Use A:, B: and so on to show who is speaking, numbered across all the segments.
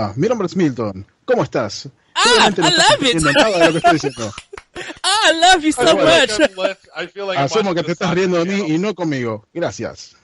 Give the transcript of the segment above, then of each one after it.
A: Hola, mi nombre es Milton. ¿Cómo estás?
B: I love it.
A: Nada de lo que estoy diciendo.
B: I love you so much.
A: Asumo que te estás riendo de mí y no conmigo. Gracias.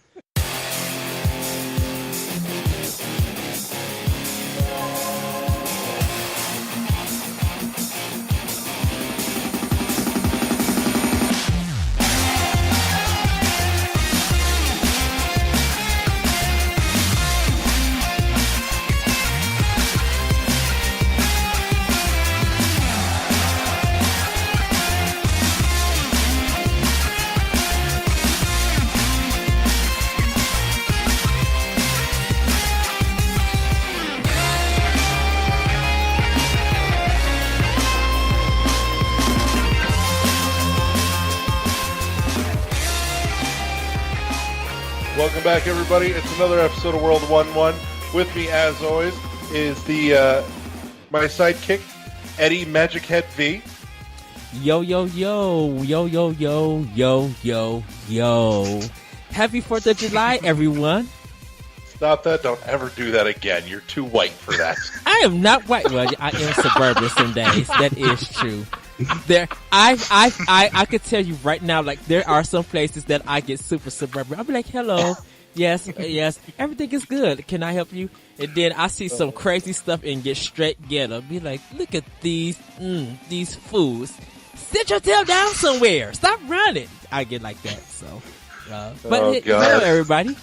C: Welcome back, everybody. It's another episode of World 1-1. With me, as always, is my sidekick, Eddie Magic Head V.
B: Yo, yo, yo, yo, yo, yo, yo, yo, yo. Happy 4th of July, everyone.
C: Stop that. Don't ever do that again. You're too white for that.
B: I am not white. Well, I am suburban some days. That is true. I could tell you right now, like, there are some places that I get super suburban. I'll be like, hello, yes, everything is good. Can I help you? And then I see some crazy stuff and get straight ghetto. Be like, look at these fools. Sit your tail down somewhere. Stop running. I get like that. So, hello, everybody.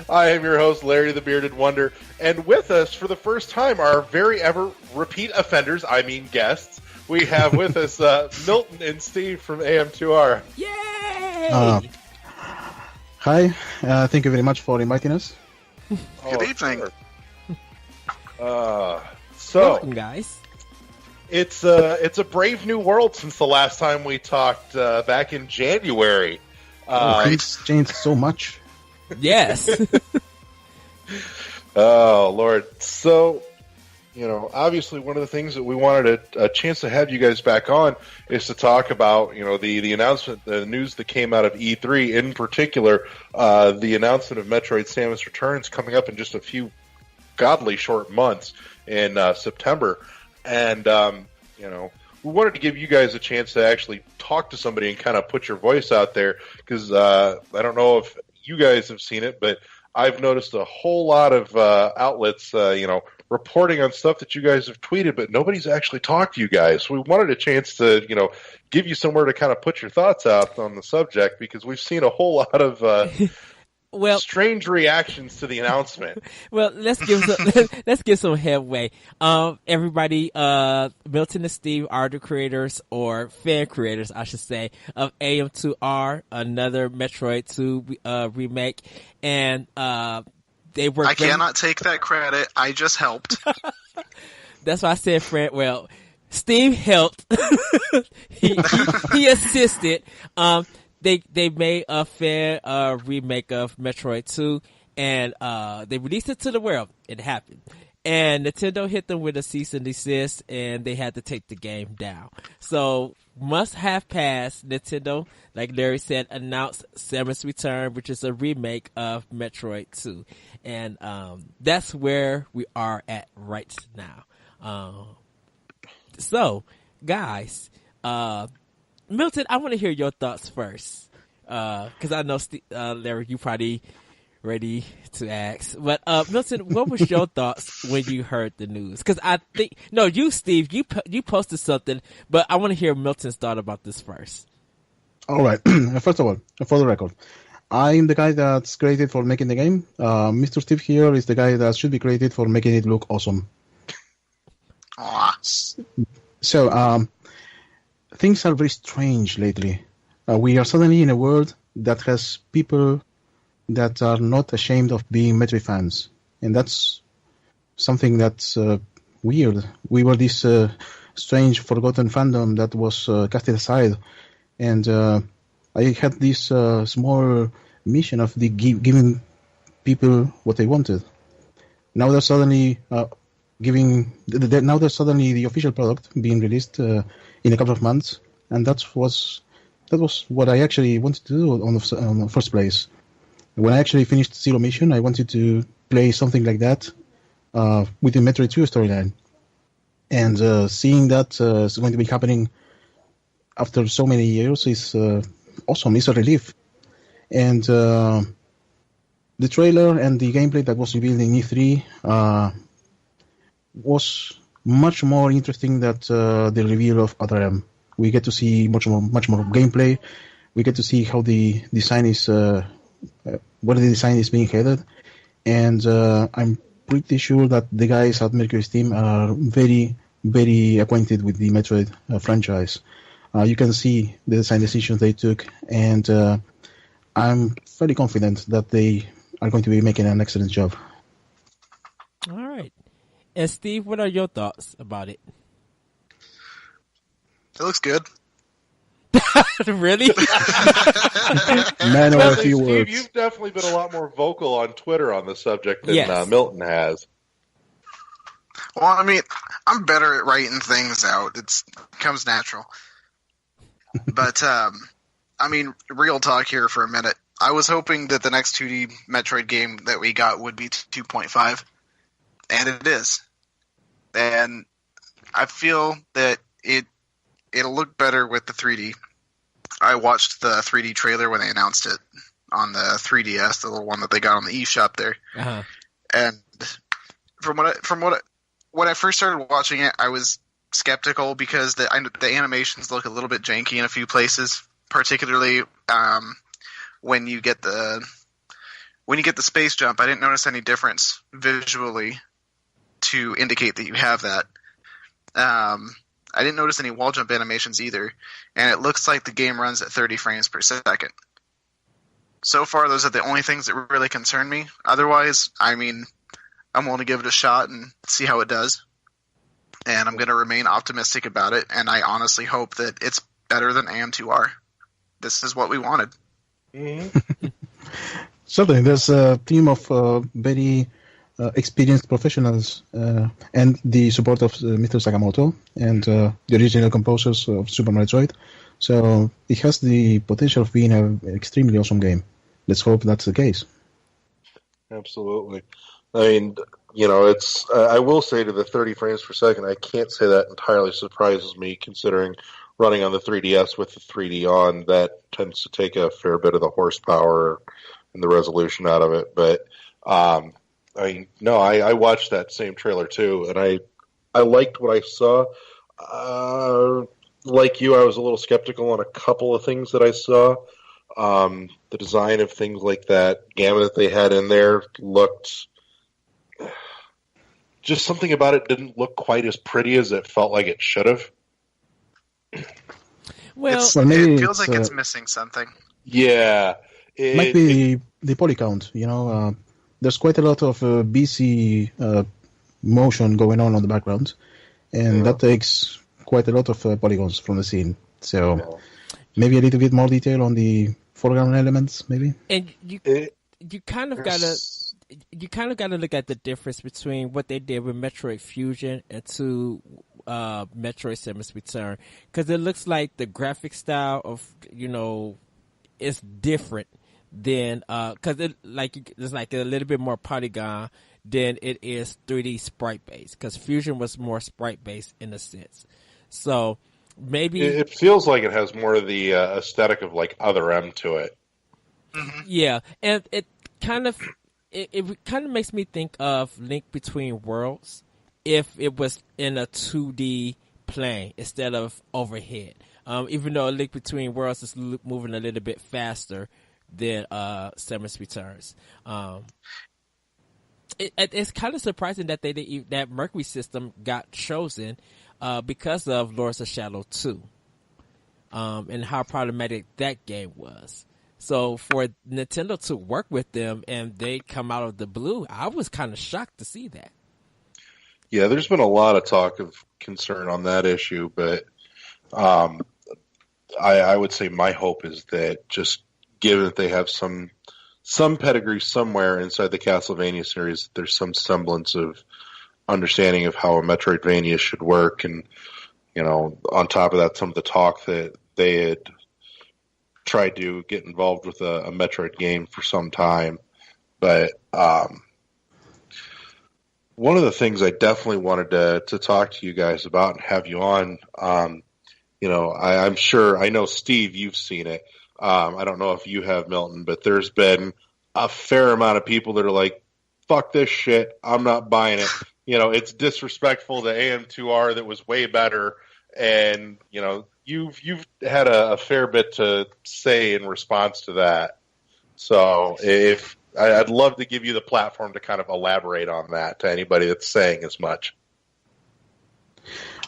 C: I am your host, Larry the Bearded Wonder, and with us for the first time, our very ever repeat offenders, I mean guests, we have with us Milton and Steve from AM2R.
B: Yay!
A: Hi, thank you very much for inviting us.
D: Good evening.
B: Welcome, guys.
C: It's a brave new world since the last time we talked back in January.
A: Things changed so much.
B: Yes.
C: Oh, Lord. So, obviously one of the things that we wanted a chance to have you guys back on is to talk about, the announcement, the news that came out of E3, in particular, the announcement of Metroid Samus Returns coming up in just a few godly short months in September. And, we wanted to give you guys a chance to actually talk to somebody and kind of put your voice out there, because I don't know if you guys have seen it, but I've noticed a whole lot of outlets, reporting on stuff that you guys have tweeted, but nobody's actually talked to you guys. We wanted a chance to, give you somewhere to kind of put your thoughts out on the subject, because we've seen a whole lot of strange reactions to the announcement.
B: Well, let's give some headway. Everybody, Milton and Steve are the creators, or fan creators, I should say, of AM2R, another Metroid 2 remake, and they were.
D: I cannot take that credit. I just helped.
B: That's why I said, friend. Well, Steve helped. he assisted. They made a fair remake of Metroid 2, and they released it to the world. It happened. And Nintendo hit them with a cease and desist, and they had to take the game down. So, must have passed. Nintendo, like Larry said, announced Samus Return, which is a remake of Metroid 2. And that's where we are at right now. So, guys, Milton, I want to hear your thoughts first, because I know Larry, you probably ready to ask. But Milton, what was your thoughts when you heard the news? Because I think you, Steve, you posted something, but I want to hear Milton's thought about this first.
A: All right. First of all, for the record, I'm the guy that's credited for making the game. Mr. Steve here is the guy that should be credited for making it look awesome. So, things are very strange lately. We are suddenly in a world that has people that are not ashamed of being Metroid fans. And that's something that's weird. We were this strange, forgotten fandom that was casted aside. And I had this small mission of giving people what they wanted. Now they're suddenly now there's suddenly the official product being released in a couple of months, and that was what I actually wanted to do on the first place. When I actually finished Zero Mission, I wanted to play something like that, with the Metroid 2 storyline. And seeing that is going to be happening after so many years is awesome. It's a relief. And the trailer and the gameplay that was revealed in E3 was much more interesting than the reveal of Other M. We get to see much more gameplay. We get to see how the design is, where the design is being headed, and I'm pretty sure that the guys at Mercury Steam are very, very acquainted with the Metroid franchise. You can see the design decisions they took, and I'm fairly confident that they are going to be making an excellent job.
B: All right. And Steve, what are your thoughts about it?
D: It looks good.
B: Really?
A: Man, or a few
C: Steve,
A: words.
C: you've definitely been a lot more vocal on Twitter on the subject than
B: Yes.
C: Milton has.
D: Well, I mean, I'm better at writing things out. It comes natural. But, I mean, real talk here for a minute. I was hoping that the next 2D Metroid game that we got would be 2.5, and it is. And I feel that it'll look better with the 3D. I watched the 3D trailer when they announced it on the 3DS, the little one that they got on the eShop there.
B: Uh-huh.
D: And when I first started watching it, I was skeptical because the animations look a little bit janky in a few places, particularly when you get the space jump. I didn't notice any difference visually to indicate that you have that. I didn't notice any wall jump animations either, and it looks like the game runs at 30 frames per second. So far, those are the only things that really concern me. Otherwise, I mean, I'm willing to give it a shot and see how it does. And I'm going to remain optimistic about it, and I honestly hope that it's better than AM2R. This is what we wanted.
C: Mm-hmm.
A: Certainly, there's a team of very experienced professionals and the support of Mr. Sakamoto and the original composers of Super Metroid. So it has the potential of being an extremely awesome game. Let's hope that's the case.
C: Absolutely. I mean, you know, it's. I will say to the 30 frames per second, I can't say that entirely surprises me, considering running on the 3DS with the 3D on, that tends to take a fair bit of the horsepower and the resolution out of it. But I mean, no, I watched that same trailer too, and I liked what I saw. Like you, I was a little skeptical on a couple of things that I saw. The design of things like that gamma that they had in there looked... Just something about it didn't look quite as pretty as it felt like it should have.
B: Well,
A: maybe
D: It feels
A: it's,
D: like it's missing something.
C: Yeah.
A: might be the poly count, you know. There's quite a lot of BC motion going on the background, and that takes quite a lot of polygons from the scene. So maybe a little bit more detail on the foreground elements, maybe.
B: and you kind of gotta look at the difference between what they did with Metroid Fusion and to Metroid Samus Return, because it looks like the graphic style of, you know, is different than because it's like a little bit more polygon than it is 3D sprite based, because Fusion was more sprite based in a sense. So maybe
C: it feels like it has more of the aesthetic of like Other M to it.
B: yeah, and it kind of makes me think of Link Between Worlds if it was in a 2D plane instead of overhead. Even though Link Between Worlds is moving a little bit faster than Samus Returns. It's kind of surprising that that Mercury system got chosen because of Lords of Shadow 2 and how problematic that game was. So for Nintendo to work with them and they come out of the blue, I was kind of shocked to see that.
C: Yeah, there's been a lot of talk of concern on that issue, but I would say my hope is that, just given that they have some pedigree somewhere inside the Castlevania series, there's some semblance of understanding of how a Metroidvania should work, and, you know, on top of that, some of the talk that they had tried to get involved with a Metroid game for some time, but one of the things I definitely wanted to talk to you guys about and have you on, I'm sure, I know, Steve, you've seen it. I don't know if you have, Milton, but there's been a fair amount of people that are like, fuck this shit, I'm not buying it. It's disrespectful to AM2R that was way better. And, you've had a fair bit to say in response to that. So if I'd love to give you the platform to kind of elaborate on that to anybody that's saying as much.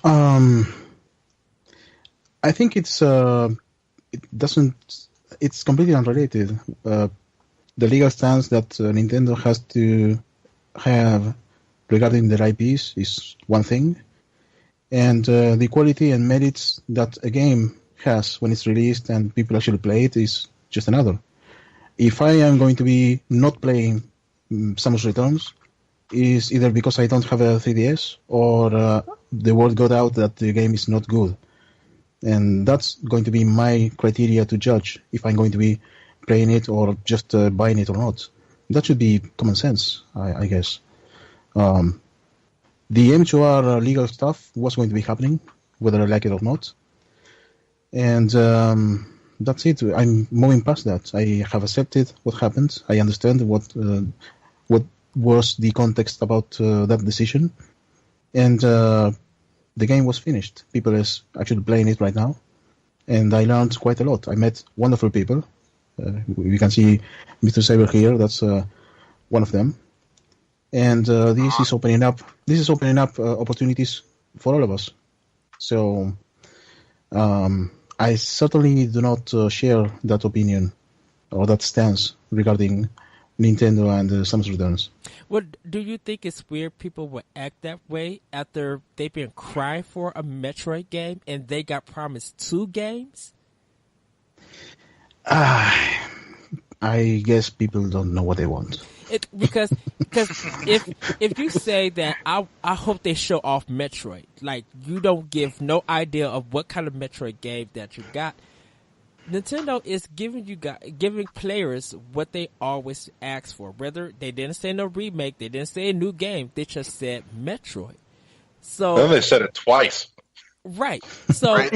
A: I think it's completely unrelated. The legal stance that Nintendo has to have regarding their IPs is one thing, and the quality and merits that a game has when it's released and people actually play it is just another. If I am going to be not playing Samus Returns, is either because I don't have a 3DS or the word got out that the game is not good. And that's going to be my criteria to judge if I'm going to be playing it or just buying it or not. That should be common sense, I guess. The AM2R legal stuff was going to be happening, whether I like it or not. And that's it. I'm moving past that. I have accepted what happened. I understand what was the context about that decision. And the game was finished. People is actually playing it right now. And I learned quite a lot. I met wonderful people. We can see Mr. Saber here. That's one of them. And this is opening up opportunities for all of us. So I certainly do not share that opinion or that stance regarding Nintendo and Samus Returns.
B: Well, do you think it's weird people would act that way after they've been crying for a Metroid game and they got promised 2 games?
A: I guess people don't know what they want.
B: Because if you say that I hope they show off Metroid, like you don't give no idea of what kind of Metroid game that you got. Nintendo is giving players what they always ask for. Whether they didn't say no remake, they didn't say a new game, they just said Metroid. So
C: then they said it twice.
B: Right. So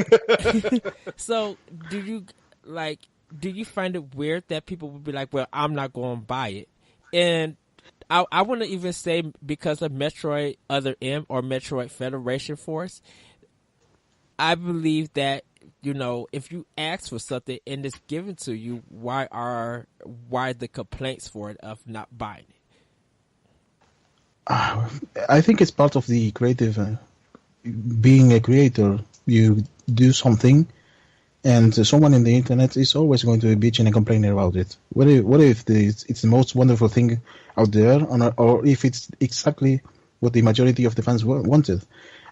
B: so do you find it weird that people would be like, well, I'm not going to buy it? And I want to even say because of Metroid Other M or Metroid Federation Force, I believe that, if you ask for something and it's given to you, why the complaints for it of not buying it?
A: I think it's part of the creative, being a creator. You do something, and someone in the internet is always going to be bitching and complaining about it. What if it's the most wonderful thing out there, or if it's exactly what the majority of the fans wanted?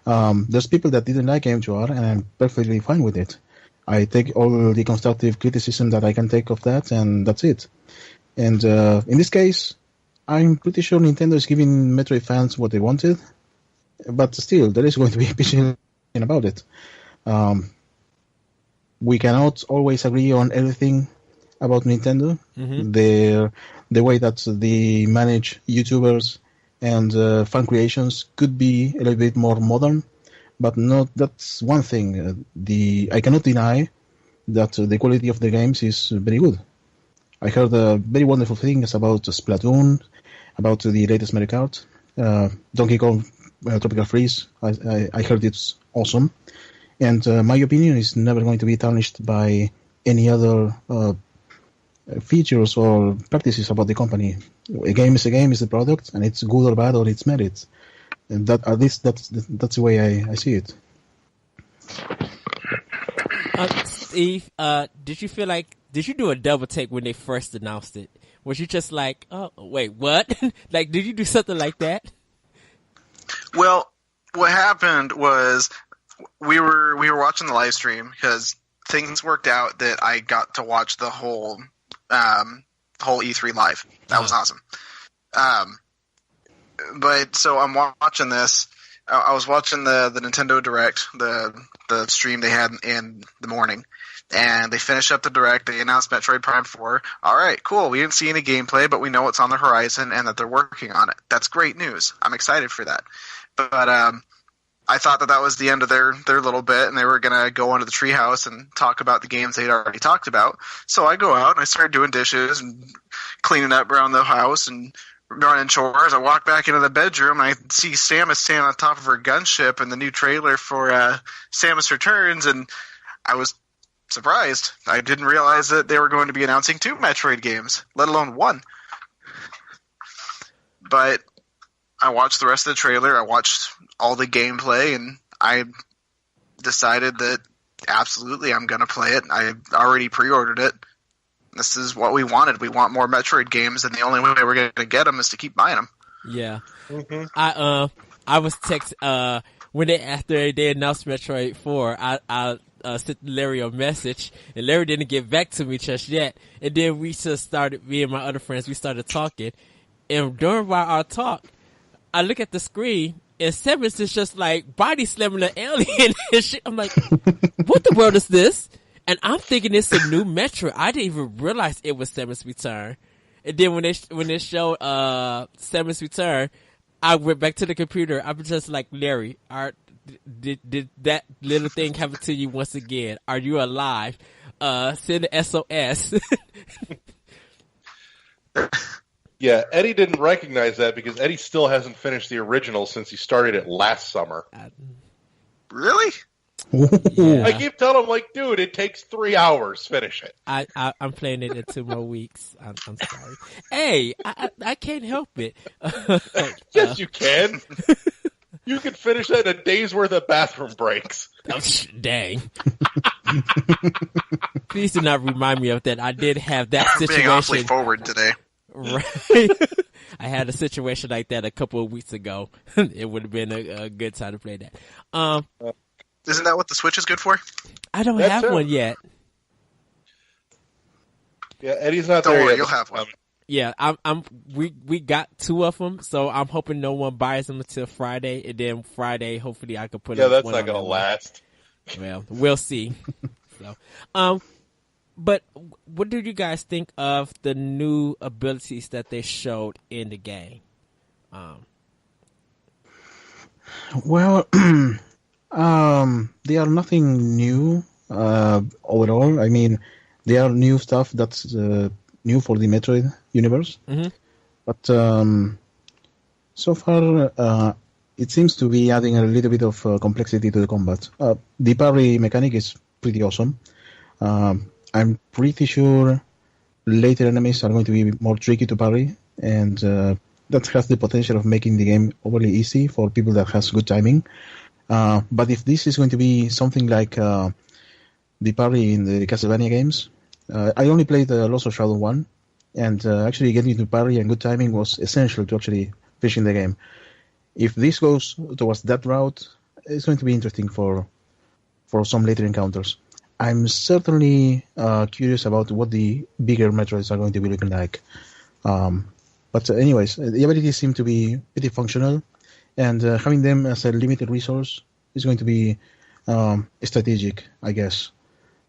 A: There's people that didn't like AM2R, and I'm perfectly fine with it. I take all the constructive criticism that I can take of that, and that's it. And in this case, I'm pretty sure Nintendo is giving Metroid fans what they wanted, but still, there is going to be bitching about it. We cannot always agree on everything about Nintendo. Mm-hmm. The way that they manage YouTubers and fan creations could be a little bit more modern, but that's one thing. I cannot deny that the quality of the games is very good. I heard very wonderful things about Splatoon, about the latest Mario Kart, Donkey Kong Tropical Freeze. I heard it's awesome. And my opinion is never going to be tarnished by any other features or practices about the company. A game is a product, and it's good or bad or its merits. And that, at least that's the way I see it.
B: Steve, did you do a double take when they first announced it? Was you just like, oh wait, what? Like, did you do something like that?
D: Well, what happened was we were watching the live stream because things worked out that I got to watch the whole E3 live. That was awesome. But so I'm watching this. I was watching the Nintendo Direct, the stream they had in the morning, And they finished up the Direct. They announced Metroid Prime 4. All right, cool. We didn't see any gameplay, but we know it's on the horizon and that they're working on it. That's great news. I'm excited for that. But I thought that was the end of their little bit, and they were going to go into the treehouse and talk about the games they'd already talked about. So I go out and I started doing dishes and cleaning up around the house and running chores. I walk back into the bedroom and I see Samus standing on top of her gunship in the new trailer for Samus Returns, and I was surprised. I didn't realize that they were going to be announcing 2 Metroid games, let alone 1. But I watched the rest of the trailer, I watched all the gameplay, and I decided that absolutely I'm going to play it. I already pre-ordered it. This is what we wanted. We want more Metroid games, and the only way we're going to get them is to keep buying them.
B: Yeah. Mm-hmm. I was when after they announced Metroid 4, I sent Larry a message, and Larry didn't get back to me just yet. And then we just started, me and my other friends, we started talking. And during our talk, I look at the screen, and Samus is just like body slamming an alien and shit. I'm like, what the world is this? And I'm thinking it's a new Metroid. I didn't even realize it was Samus Return. And then when they showed Samus Return, I went back to the computer. I was just like, Larry, did that little thing happen to you once again? Are you alive? Send an SOS.
C: Yeah, Eddie didn't recognize that because Eddie still hasn't finished the original since he started it last summer.
D: Really?
B: Yeah.
C: I keep telling him, like, dude, it takes 3 hours. Finish it.
B: I'm playing it in 2 more weeks. I'm sorry. Hey, I can't help it.
C: Yes, you can. You can finish that in a day's worth of bathroom breaks.
B: Oh, dang. Please do not remind me of that. I did have that situation.
D: Being awfully forward today.
B: Right. I had a situation like that a couple of weeks ago. It would have been a good time to play that.
D: Isn't that what the Switch is good for?
B: I don't have one yet.
C: Yeah, Eddie's not
D: Don't
C: there
D: worry,
C: yet.
D: you'll have one.
B: Yeah, we got 2 of them, so I'm hoping no one buys them until Friday, and then Friday, hopefully I can put
C: Yeah,
B: up
C: that's
B: one
C: not
B: on
C: going to
B: that
C: last.
B: Well, we'll see. So, but what do you guys think of the new abilities that they showed in the game?
A: Well, they are nothing new overall. I mean, they are new stuff that's new for the Metroid universe.
B: Mm-hmm.
A: But so far, it seems to be adding a little bit of complexity to the combat. The parry mechanic is pretty awesome. I'm pretty sure later enemies are going to be more tricky to parry, and that has the potential of making the game overly easy for people that has good timing. But if this is going to be something like the parry in the Castlevania games, I only played the Lost of Shadow 1, and actually getting to parry and good timing was essential to actually finishing the game. If this goes towards that route, it's going to be interesting for some later encounters. I'm certainly curious about what the bigger Metroids are going to be looking like. But anyways, the abilities seem to be pretty functional, and having them as a limited resource is going to be strategic, I guess.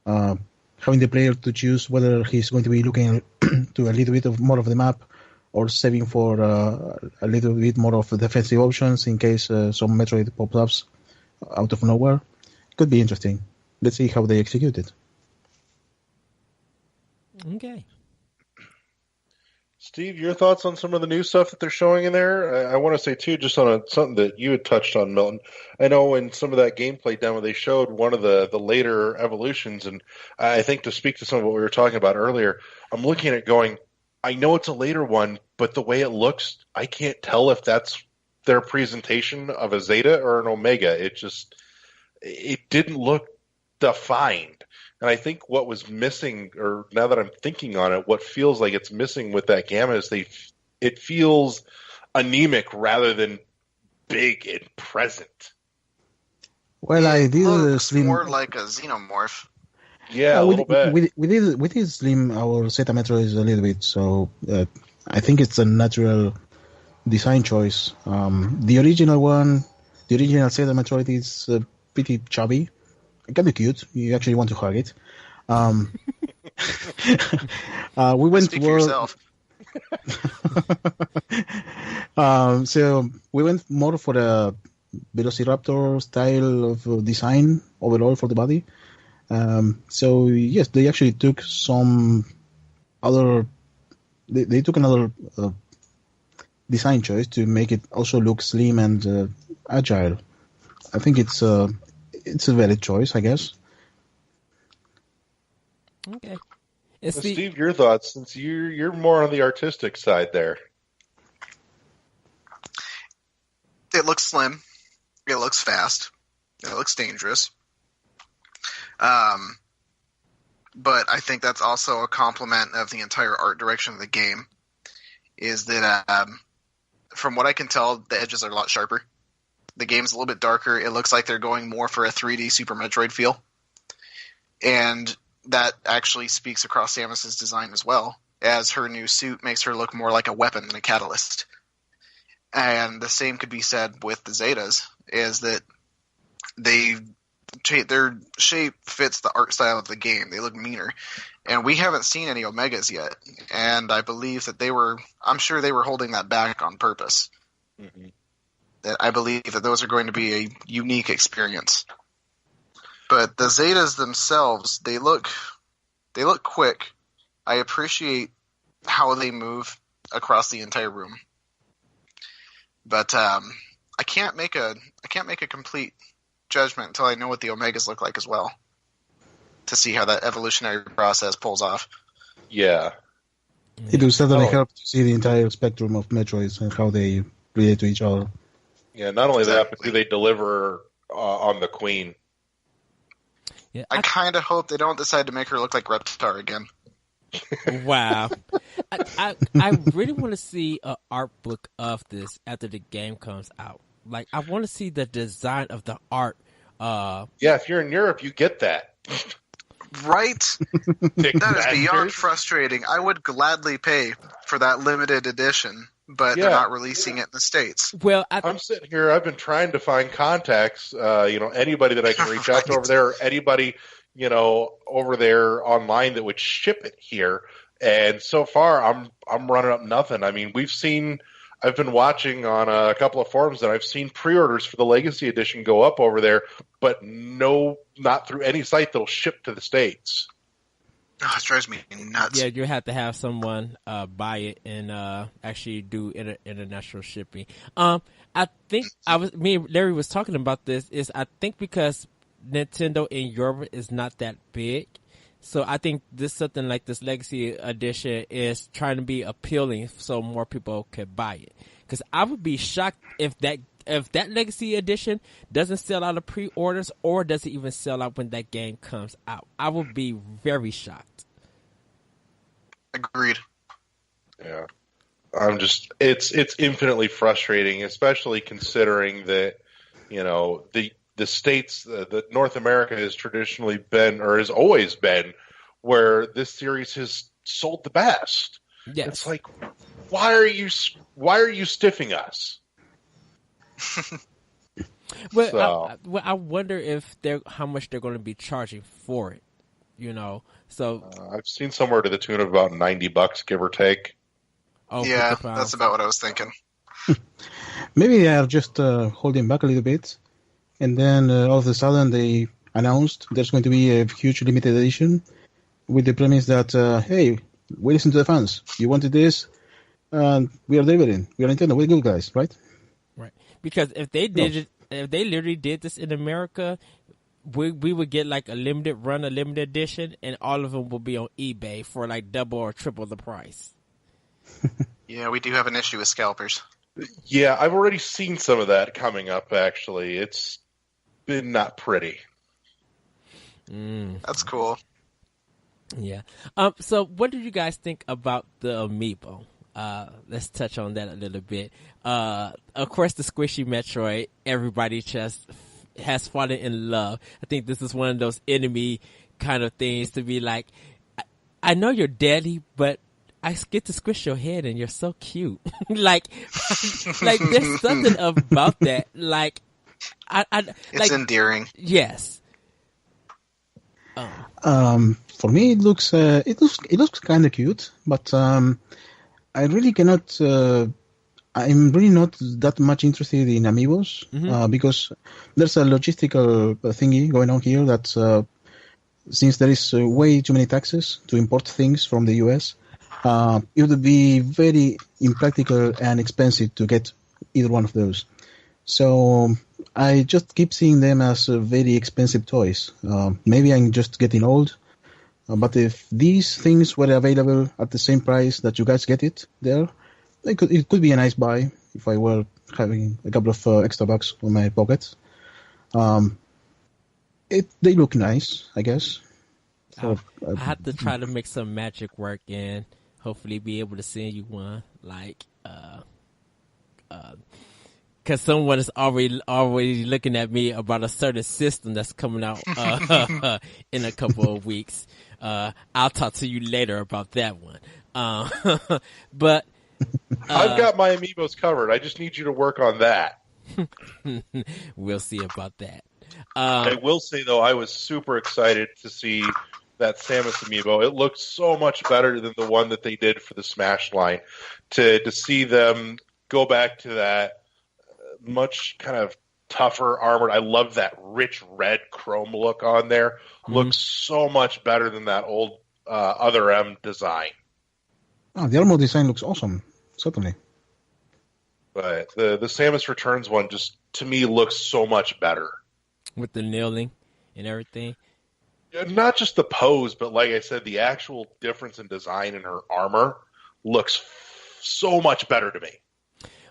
A: Having the player to choose whether he's going to be looking to a little bit of more of the map or saving for a little bit more of defensive options in case some Metroid pops up out of nowhere. Could be interesting. Let's see how they execute it.
B: Okay.
C: Steve, your thoughts on some of the new stuff that they're showing in there? I want to say, too, just on something that you had touched on, Milton. I know in some of that gameplay demo, they showed one of the later evolutions, and I think to speak to some of what we were talking about earlier, I'm looking at it going, I know it's a later one, but the way it looks, I can't tell if that's their presentation of a Zeta or an Omega. It didn't look defined. And I think what was missing, or now that I'm thinking on it, what feels like it's missing with that Gamma is it feels anemic rather than big and present.
A: Well, I did stream
D: more like a xenomorph.
C: Yeah, a little bit.
A: We did slim our Zeta Metro is a little bit, so I think it's a natural design choice. The original Zeta Metroid is pretty chubby. It can be cute. You actually want to hug it. Um, we went
D: Speak for yourself.
A: So we went more for the Velociraptor style of design overall for the body. So yes, they actually took some other. They took another design choice to make it also look slim and agile. I think it's a valid choice, I guess.
B: Okay.
C: Well, Steve, your thoughts, since you're more on the artistic side there.
D: It looks slim. It looks fast. It looks dangerous. But I think that's also a compliment of the entire art direction of the game. Is that from what I can tell, the edges are a lot sharper. The game's a little bit darker. It looks like they're going more for a 3D Super Metroid feel. And that actually speaks across Samus's design as well, as her new suit makes her look more like a weapon than a catalyst. And the same could be said with the Zetas, is that their shape fits the art style of the game. They look meaner. And we haven't seen any Omegas yet. And I believe that I'm sure they were holding that back on purpose. Mm-hmm. That I believe that those are going to be a unique experience. But the Zetas themselves, they look quick. I appreciate how they move across the entire room. But I can't make a complete judgment until I know what the Omegas look like as well, to see how that evolutionary process pulls off.
C: Yeah.
A: It will certainly help to see the entire spectrum of Metroids and how they relate to each other.
C: Yeah, not only that, but do they deliver on the Queen?
B: Yeah,
D: I kind of hope they don't decide to make her look like Reptar again.
B: Wow. I really want to see an art book of this after the game comes out. Like, I want to see the design of the art.
C: Yeah, if you're in Europe, you get that.
D: Right? That is beyond frustrating. I would gladly pay for that limited edition, but they're not releasing it in the States.
B: Well,
C: I'm sitting here. I've been trying to find contacts. Anybody that I can reach out to over there, or anybody over there online that would ship it here. And so far, I'm running up nothing. I mean, I've been watching on a couple of forums that I've seen pre-orders for the Legacy Edition go up over there, but not through any site that'll ship to the States.
D: Oh, it drives me nuts.
B: Yeah, you have to have someone buy it and actually do international shipping. I think me and Larry was talking about this. I think because Nintendo in Europe is not that big, so I think something like this Legacy Edition is trying to be appealing so more people could buy it. Because I would be shocked if that Legacy Edition doesn't sell out of pre-orders, or doesn't even sell out when that game comes out. I would be very shocked.
D: Agreed.
C: Yeah. It's infinitely frustrating, especially considering that, the States, that North America has traditionally been, or has always been, where this series has sold the best.
B: Yes.
C: It's like, why are you stiffing us?
B: Well, I wonder if how much they're going to be charging for it. So
C: I've seen somewhere to the tune of about $90, give or take.
B: Oh,
D: yeah, that's about what I was thinking.
A: Maybe they are just holding back a little bit, and then all of a sudden they announced there's going to be a huge limited edition with the premise that, hey, we listen to the fans. You wanted this, and we are delivering. We are Nintendo. We're good guys, right?
B: Right. Because if they did if they literally did this in America, we would get like a limited edition, and all of them will be on eBay for like double or triple the price.
D: Yeah, we do have an issue with scalpers.
C: Yeah, I've already seen some of that coming up, actually. It's been not pretty.
D: That's cool.
B: Yeah. So what did you guys think about the amiibo? Let's touch on that a little bit. Of course, the squishy Metroid, everybody just has fallen in love. I think this is one of those enemy kind of things to be like, I know you're deadly, but I get to squish your head and you're so cute. like there's something about that. Like,
D: it's endearing.
B: Yes.
A: For me, it looks kind of cute, but I really cannot. I'm really not that much interested in amiibos because there's a logistical thingy going on here that since there is way too many taxes to import things from the US, it would be very impractical and expensive to get either one of those. So I just keep seeing them as very expensive toys. Maybe I'm just getting old, but if these things were available at the same price that you guys get it there, it could be a nice buy if I were having a couple of extra bucks on my pocket. They look nice, I guess. So,
B: I have to try to make some magic work and hopefully be able to send you one, like, because someone is already looking at me about a certain system that's coming out in a couple of weeks. I'll talk to you later about that one. But
C: I've got my amiibos covered. I just need you to work on that.
B: We'll see about that.
C: I will say, though, I was super excited to see that Samus amiibo. It looked so much better than the one that they did for the Smash line. To see them go back to that much kind of tougher armored. I love that rich red chrome look on there. Looks so much better than that old Other M design.
A: Oh, the armor design looks awesome, certainly.
C: But the Samus Returns one just, to me, looks so much better.
B: With the kneeling and everything.
C: Not just the pose, but like I said, the actual difference in design in her armor looks so much better to me.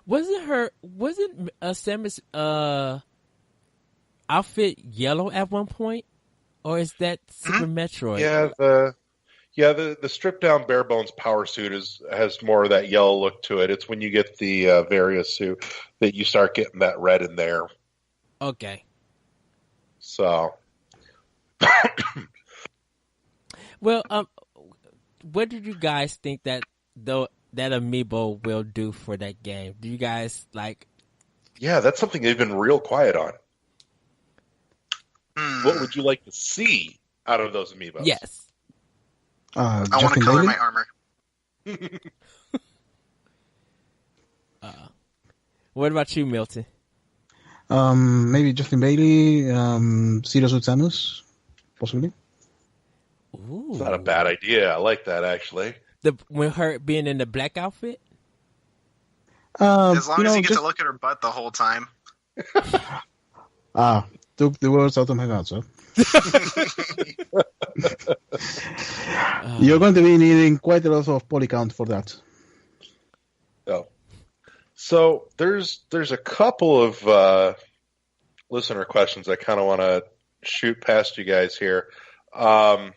B: Wasn't Samus outfit yellow at one point? Or is that Super Metroid?
C: Yeah, the stripped down bare bones power suit has more of that yellow look to it. It's when you get the Various suit that you start getting that red in there.
B: Okay.
C: So
B: well, what did you guys think that amiibo will do for that game? Do you guys like?
C: Yeah, that's something they've been real quiet on. What would you like to see out of those amiibos?
B: Yes.
D: I want to color my armor.
B: What about you, Milton?
A: Maybe Justin Bailey, Zero Suit Samus, possibly.
B: Ooh.
C: It's not a bad idea. I like that, actually.
B: When her being in the black outfit?
D: As long as you get to look at her butt the whole time.
A: Took the words out of my mouth, sir. You're going to be needing quite a lot of poly count for that.
C: Oh. So there's a couple of listener questions I kind of want to shoot past you guys here. I've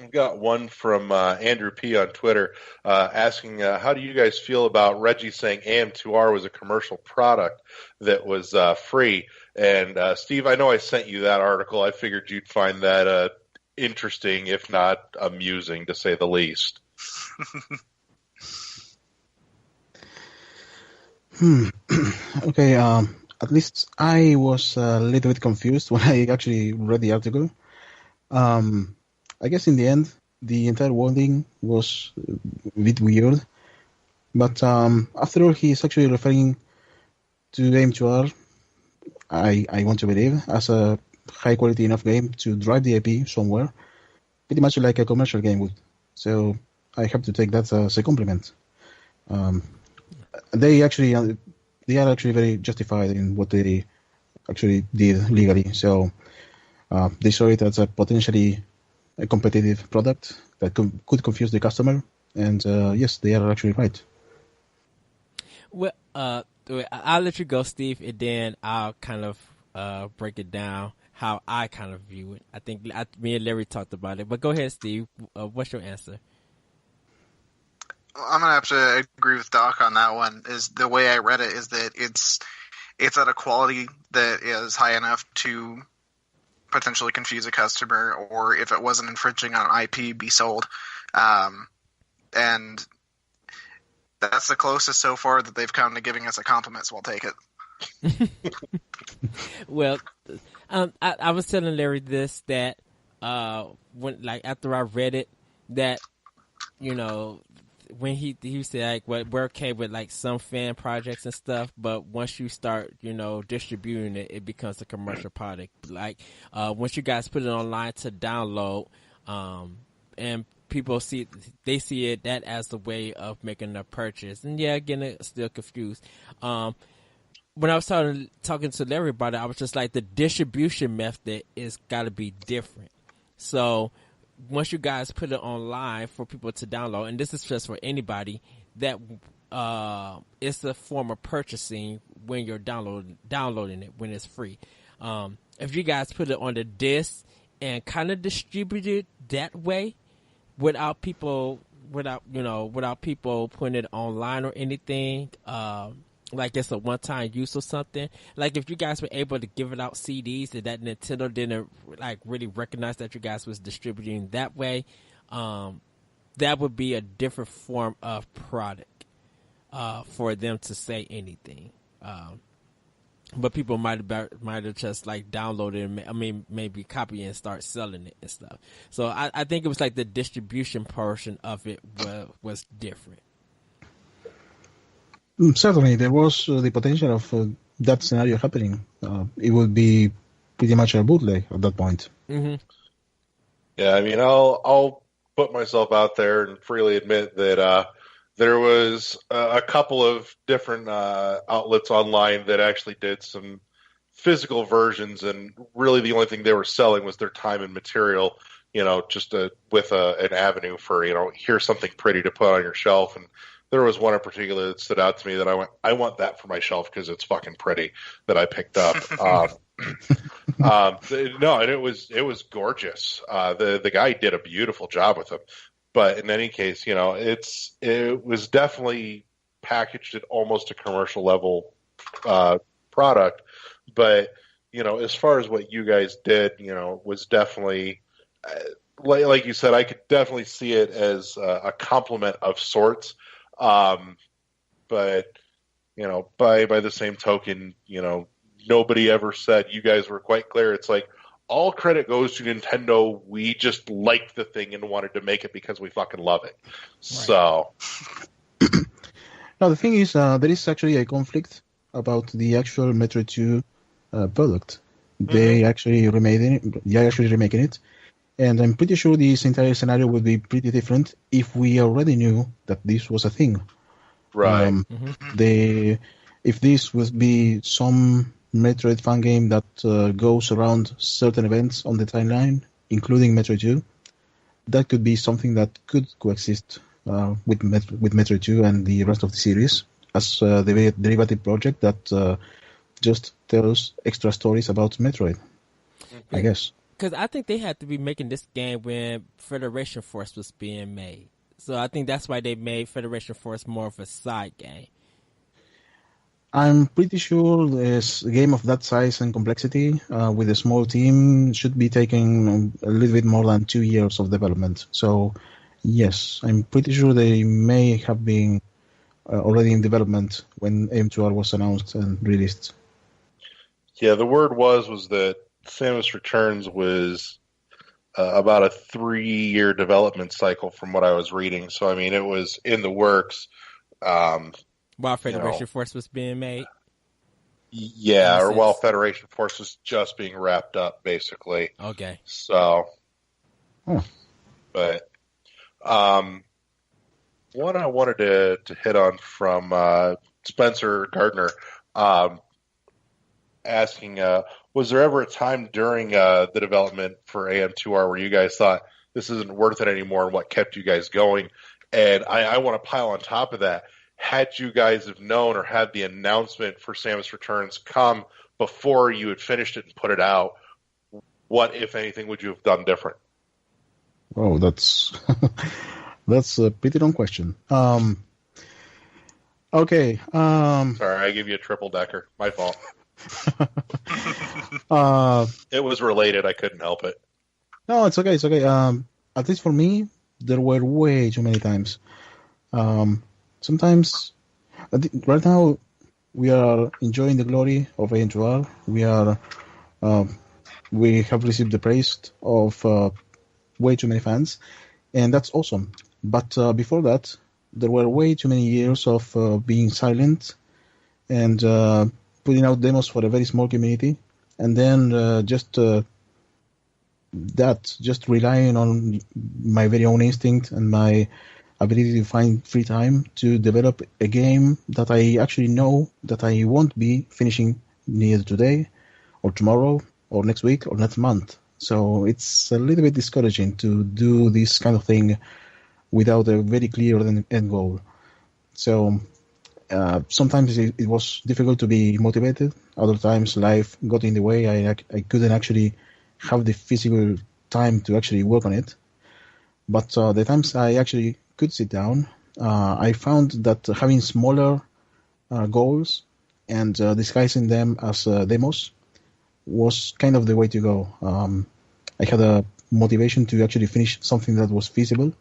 C: got one from Andrew P. on Twitter asking, how do you guys feel about Reggie saying AM2R was a commercial product that was free? And Steve, I know I sent you that article. I figured you'd find that interesting, if not amusing, to say the least.
A: Okay, at least I was a little bit confused when I actually read the article. I guess in the end, the entire wording was a bit weird. But after all, he's actually referring to AM2R, I want to believe, as a high quality enough game to drive the IP somewhere, pretty much like a commercial game would. So I have to take that as a compliment. They are actually very justified in what they actually did legally. So they saw it as a potentially a competitive product that could confuse the customer. And yes, they are actually right.
B: Well, I'll let you go, Steve, and then I'll kind of break it down how I kind of view it. I think me and Larry talked about it. But go ahead, Steve. What's your answer?
D: I'm gonna have to agree with Doc on that one. Is the way I read it is that it's at a quality that is high enough to potentially confuse a customer, or if it wasn't infringing on IP, be sold. And that's the closest so far that they've come to giving us a compliment, so I'll take it.
B: Well, I was telling Larry this, that when like after I read it that when he said like we're okay with like some fan projects and stuff, but once you start distributing it, it becomes a commercial product. Like once you guys put it online to download, and people see it that as the way of making a purchase. And yeah, again, it's still confused. When I was talking to Larry about it, I was just like, the distribution method is got to be different. So once you guys put it online for people to download, and this is just for anybody, that it's a form of purchasing when you're downloading it when it's free. If you guys put it on the disc and kind of distribute it that way, without people putting it online or anything, like it's a one-time use or something. Like if you guys were able to give it out CDs and that Nintendo didn't like really recognize that you guys was distributing that way, that would be a different form of product for them to say anything. But people might have just like downloaded it, maybe copy it and start selling it and stuff. So I think it was like the distribution portion of it was different.
A: Certainly, there was the potential of that scenario happening. It would be pretty much a bootleg at that point.
B: Mm-hmm.
C: Yeah, I mean, I'll put myself out there and freely admit that there was a couple of different outlets online that actually did some physical versions, and really the only thing they were selling was their time and material, just with an avenue for, here's something pretty to put on your shelf. And there was one in particular that stood out to me that I want that for my shelf because it's fucking pretty, that I picked up. No, and it was gorgeous. The guy did a beautiful job with them. But in any case, it was definitely packaged at almost a commercial level product. But, as far as what you guys did, was definitely, like you said, I could definitely see it as a compliment of sorts. But, by the same token, nobody ever said, you guys were quite clear. It's like, all credit goes to Nintendo. We just liked the thing and wanted to make it because we fucking love it. Right. So,
A: now the thing is, there is actually a conflict about the actual Metroid 2 product. Mm-hmm. They actually remaking it, and I'm pretty sure this entire scenario would be pretty different if we already knew that this was a thing.
C: Right.
A: If this would be some Metroid fan game that goes around certain events on the timeline, including Metroid 2, that could be something that could coexist with Metroid 2 and the rest of the series as the derivative project that just tells extra stories about Metroid, I guess.
B: Because I think they had to be making this game when Federation Force was being made. So I think that's why they made Federation Force more of a side game.
A: I'm pretty sure a game of that size and complexity with a small team should be taking a little bit more than 2 years of development. So, yes, I'm pretty sure they may have been already in development when AM2R was announced and released.
C: Yeah, the word was that Samus Returns was about a 3-year development cycle from what I was reading. So, I mean, it was in the works.
B: While Federation Force was being made?
C: Yeah, or while Federation Force was just being wrapped up, basically.
B: Okay.
C: So, but one I wanted to hit on from Spencer Gardner asking, was there ever a time during the development for AM2R where you guys thought this isn't worth it anymore, and what kept you guys going? And I want to pile on top of that. Had you guys have known or had the announcement for Samus Returns come before you had finished it and put it out, what, if anything, would you have done different?
A: Oh, that's a pretty long question. Okay.
C: Sorry, I gave you a triple decker. My fault. It was related. I couldn't help it.
A: No, it's okay. It's okay. At least for me, there were way too many times. Sometimes, right now, we are enjoying the glory of AM2R. We have received the praise of way too many fans, and that's awesome. But before that, there were way too many years of being silent and putting out demos for a very small community, and then just relying on my very own instinct and my ability to find free time to develop a game that I actually know that I won't be finishing neither today or tomorrow or next week or next month. So it's a little bit discouraging to do this kind of thing without a very clear end goal. So sometimes it was difficult to be motivated. Other times life got in the way. I couldn't actually have the physical time to actually work on it. But the times I actually could sit down, I found that having smaller goals and disguising them as demos was kind of the way to go. I had a motivation to actually finish something that was feasible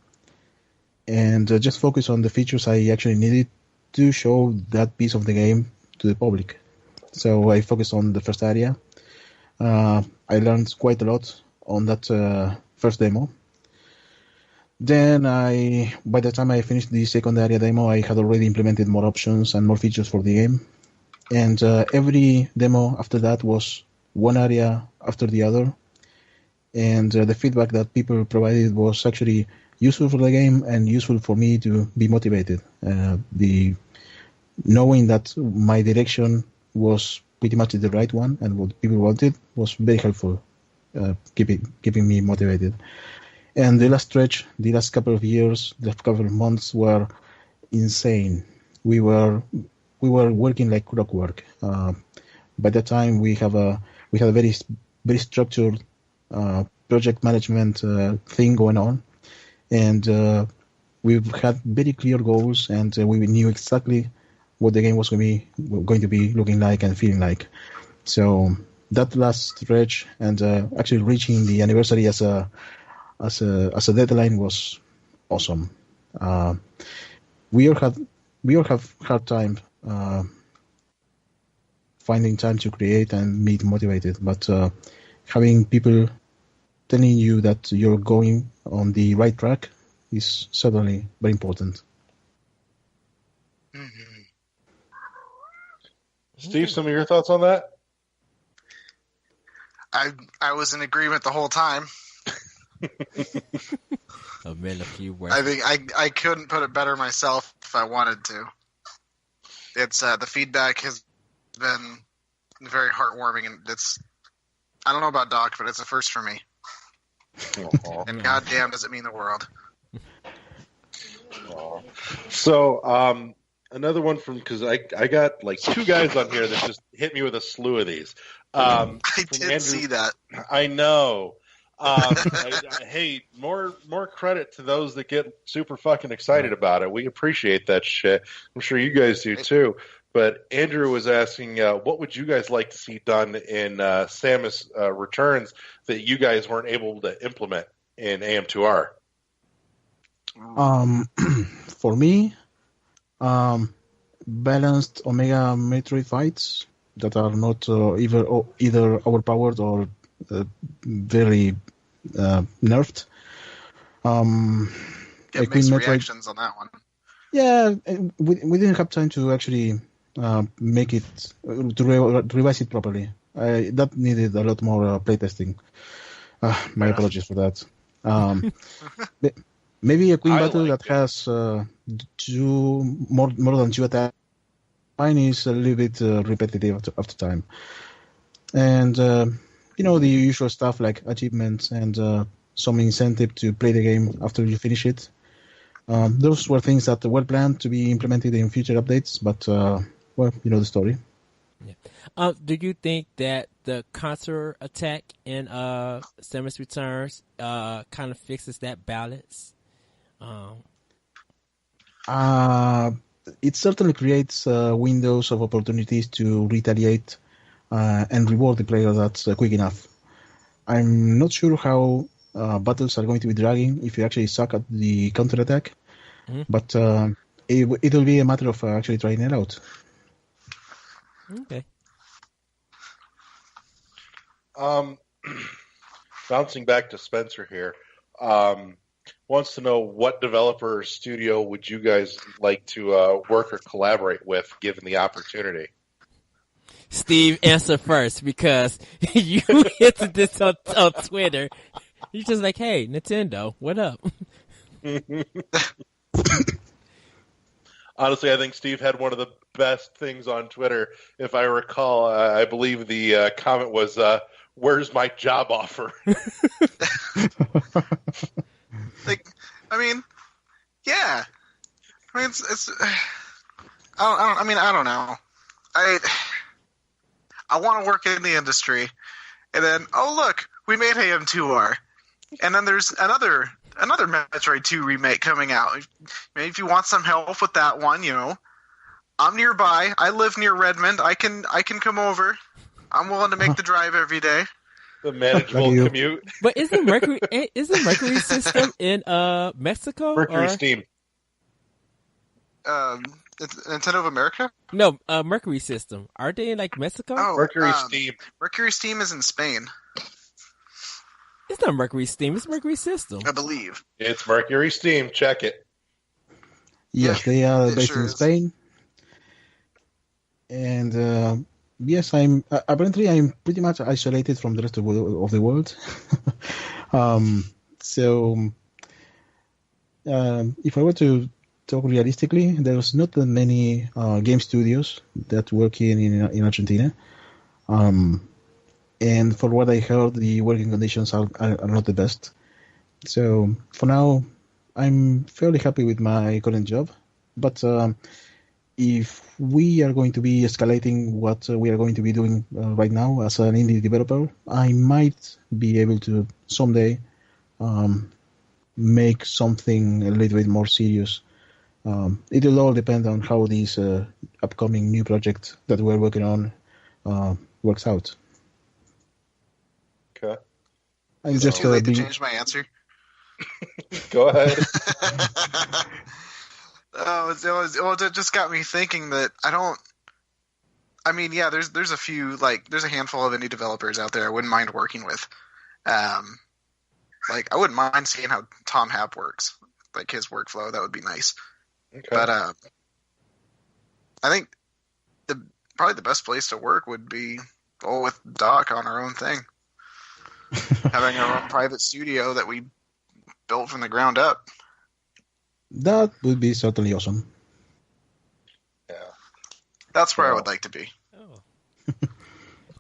A: and just focus on the features I actually needed to show that piece of the game to the public. So I focused on the first area. I learned quite a lot on that first demo. Then by the time I finished the second area demo, I had already implemented more options and more features for the game. And every demo after that was one area after the other. And the feedback that people provided was actually useful for the game and useful for me to be motivated. The knowing that my direction was pretty much the right one and what people wanted was very helpful, keeping me motivated. And the last stretch, the last couple of years, the couple of months were insane. We were working like clockwork. By that time, we had a very very structured project management thing going on, and we've had very clear goals, and we knew exactly what the game was going to be looking like and feeling like. So that last stretch and actually reaching the anniversary as a deadline was awesome. We all have hard time finding time to create and be motivated, but having people telling you that you're going on the right track is certainly very important.
D: Mm-hmm.
C: Steve, some of your thoughts on that?
D: I was in agreement the whole time.
B: A few words.
D: I think I couldn't put it better myself if I wanted to. It's the feedback has been very heartwarming, and I don't know about Doc, but it's a first for me. And goddamn, does it mean the world?
C: So another one because I got like two guys on here that just hit me with a slew of these.
D: I did see that.
C: I know. Hey, more credit to those that get super fucking excited about it. We appreciate that shit. I'm sure you guys do too. But Andrew was asking, what would you guys like to see done in Samus Returns that you guys weren't able to implement in AM2R?
A: For me, balanced Omega Metroid fights that are not either overpowered or very nerfed.
D: Get mixed reactions on that one.
A: Yeah, we didn't have time to actually make it to revise it properly. That needed a lot more playtesting. My apologies for that. Maybe a Queen battle that has more than two attacks. Mine is a little bit repetitive after time, and the usual stuff like achievements and some incentive to play the game after you finish it. Those were things that were planned to be implemented in future updates, but well, you know the story.
B: Yeah. Do you think that the counter attack in Samus Returns kind of fixes that balance?
A: It certainly creates windows of opportunities to retaliate and reward the player that's quick enough. I'm not sure how battles are going to be dragging if you actually suck at the counterattack, but it will be a matter of actually trying it out.
B: Okay.
C: Bouncing back to Spencer here, wants to know what developer or studio would you guys like to work or collaborate with, given the opportunity.
B: Steve, answer first because you hinted this on Twitter. You're just like, hey, Nintendo, what up?
C: Honestly, I think Steve had one of the best things on Twitter. If I recall, I believe the comment was, where's my job offer?
D: Like, I mean, yeah. I mean, it's I don't know. I want to work in the industry, and then, oh look, we made AM2R, and then there's another Metroid 2 remake coming out. Maybe if you want some help with that one, I'm nearby. I live near Redmond. I can come over. I'm willing to make the drive every day.
C: The manageable commute.
B: But isn't Mercury System in Mexico?
C: Mercury Steam.
D: It's Nintendo of America?
B: No, Mercury System. Are they in like Mexico?
D: Oh,
C: Mercury Steam.
D: Mercury Steam is in Spain,
B: It's not Mercury Steam. It's Mercury System.
D: I believe.
C: It's Mercury Steam. Check it.
A: Yes,
D: Yeah,
A: they are
D: it
A: based
D: sure
A: in
D: is.
A: Spain. And yes, I'm pretty much isolated from the rest of the world. So if I were to talk realistically, there's not that many game studios that work here in Argentina. And for what I heard, the working conditions are not the best. So for now, I'm fairly happy with my current job. But if we are going to be escalating what we are going to be doing right now as an indie developer, I might be able to someday make something a little bit more serious. It will all depend on how this upcoming new project that we're working on works out.
C: Okay.
A: I'm
D: Is it
A: just
D: too late to
A: being...
D: change my answer?
C: Go ahead.
D: It just got me thinking that there's a few, there's a handful of indie developers out there I wouldn't mind working with. I wouldn't mind seeing how Tom Happ works, like his workflow. That would be nice.
C: Okay.
D: But I think probably the best place to work would be with Doc on our own thing, having our own private studio that we built from the ground up.
A: That would be certainly awesome.
C: Yeah.
D: That's where I would like to be.
B: Oh. I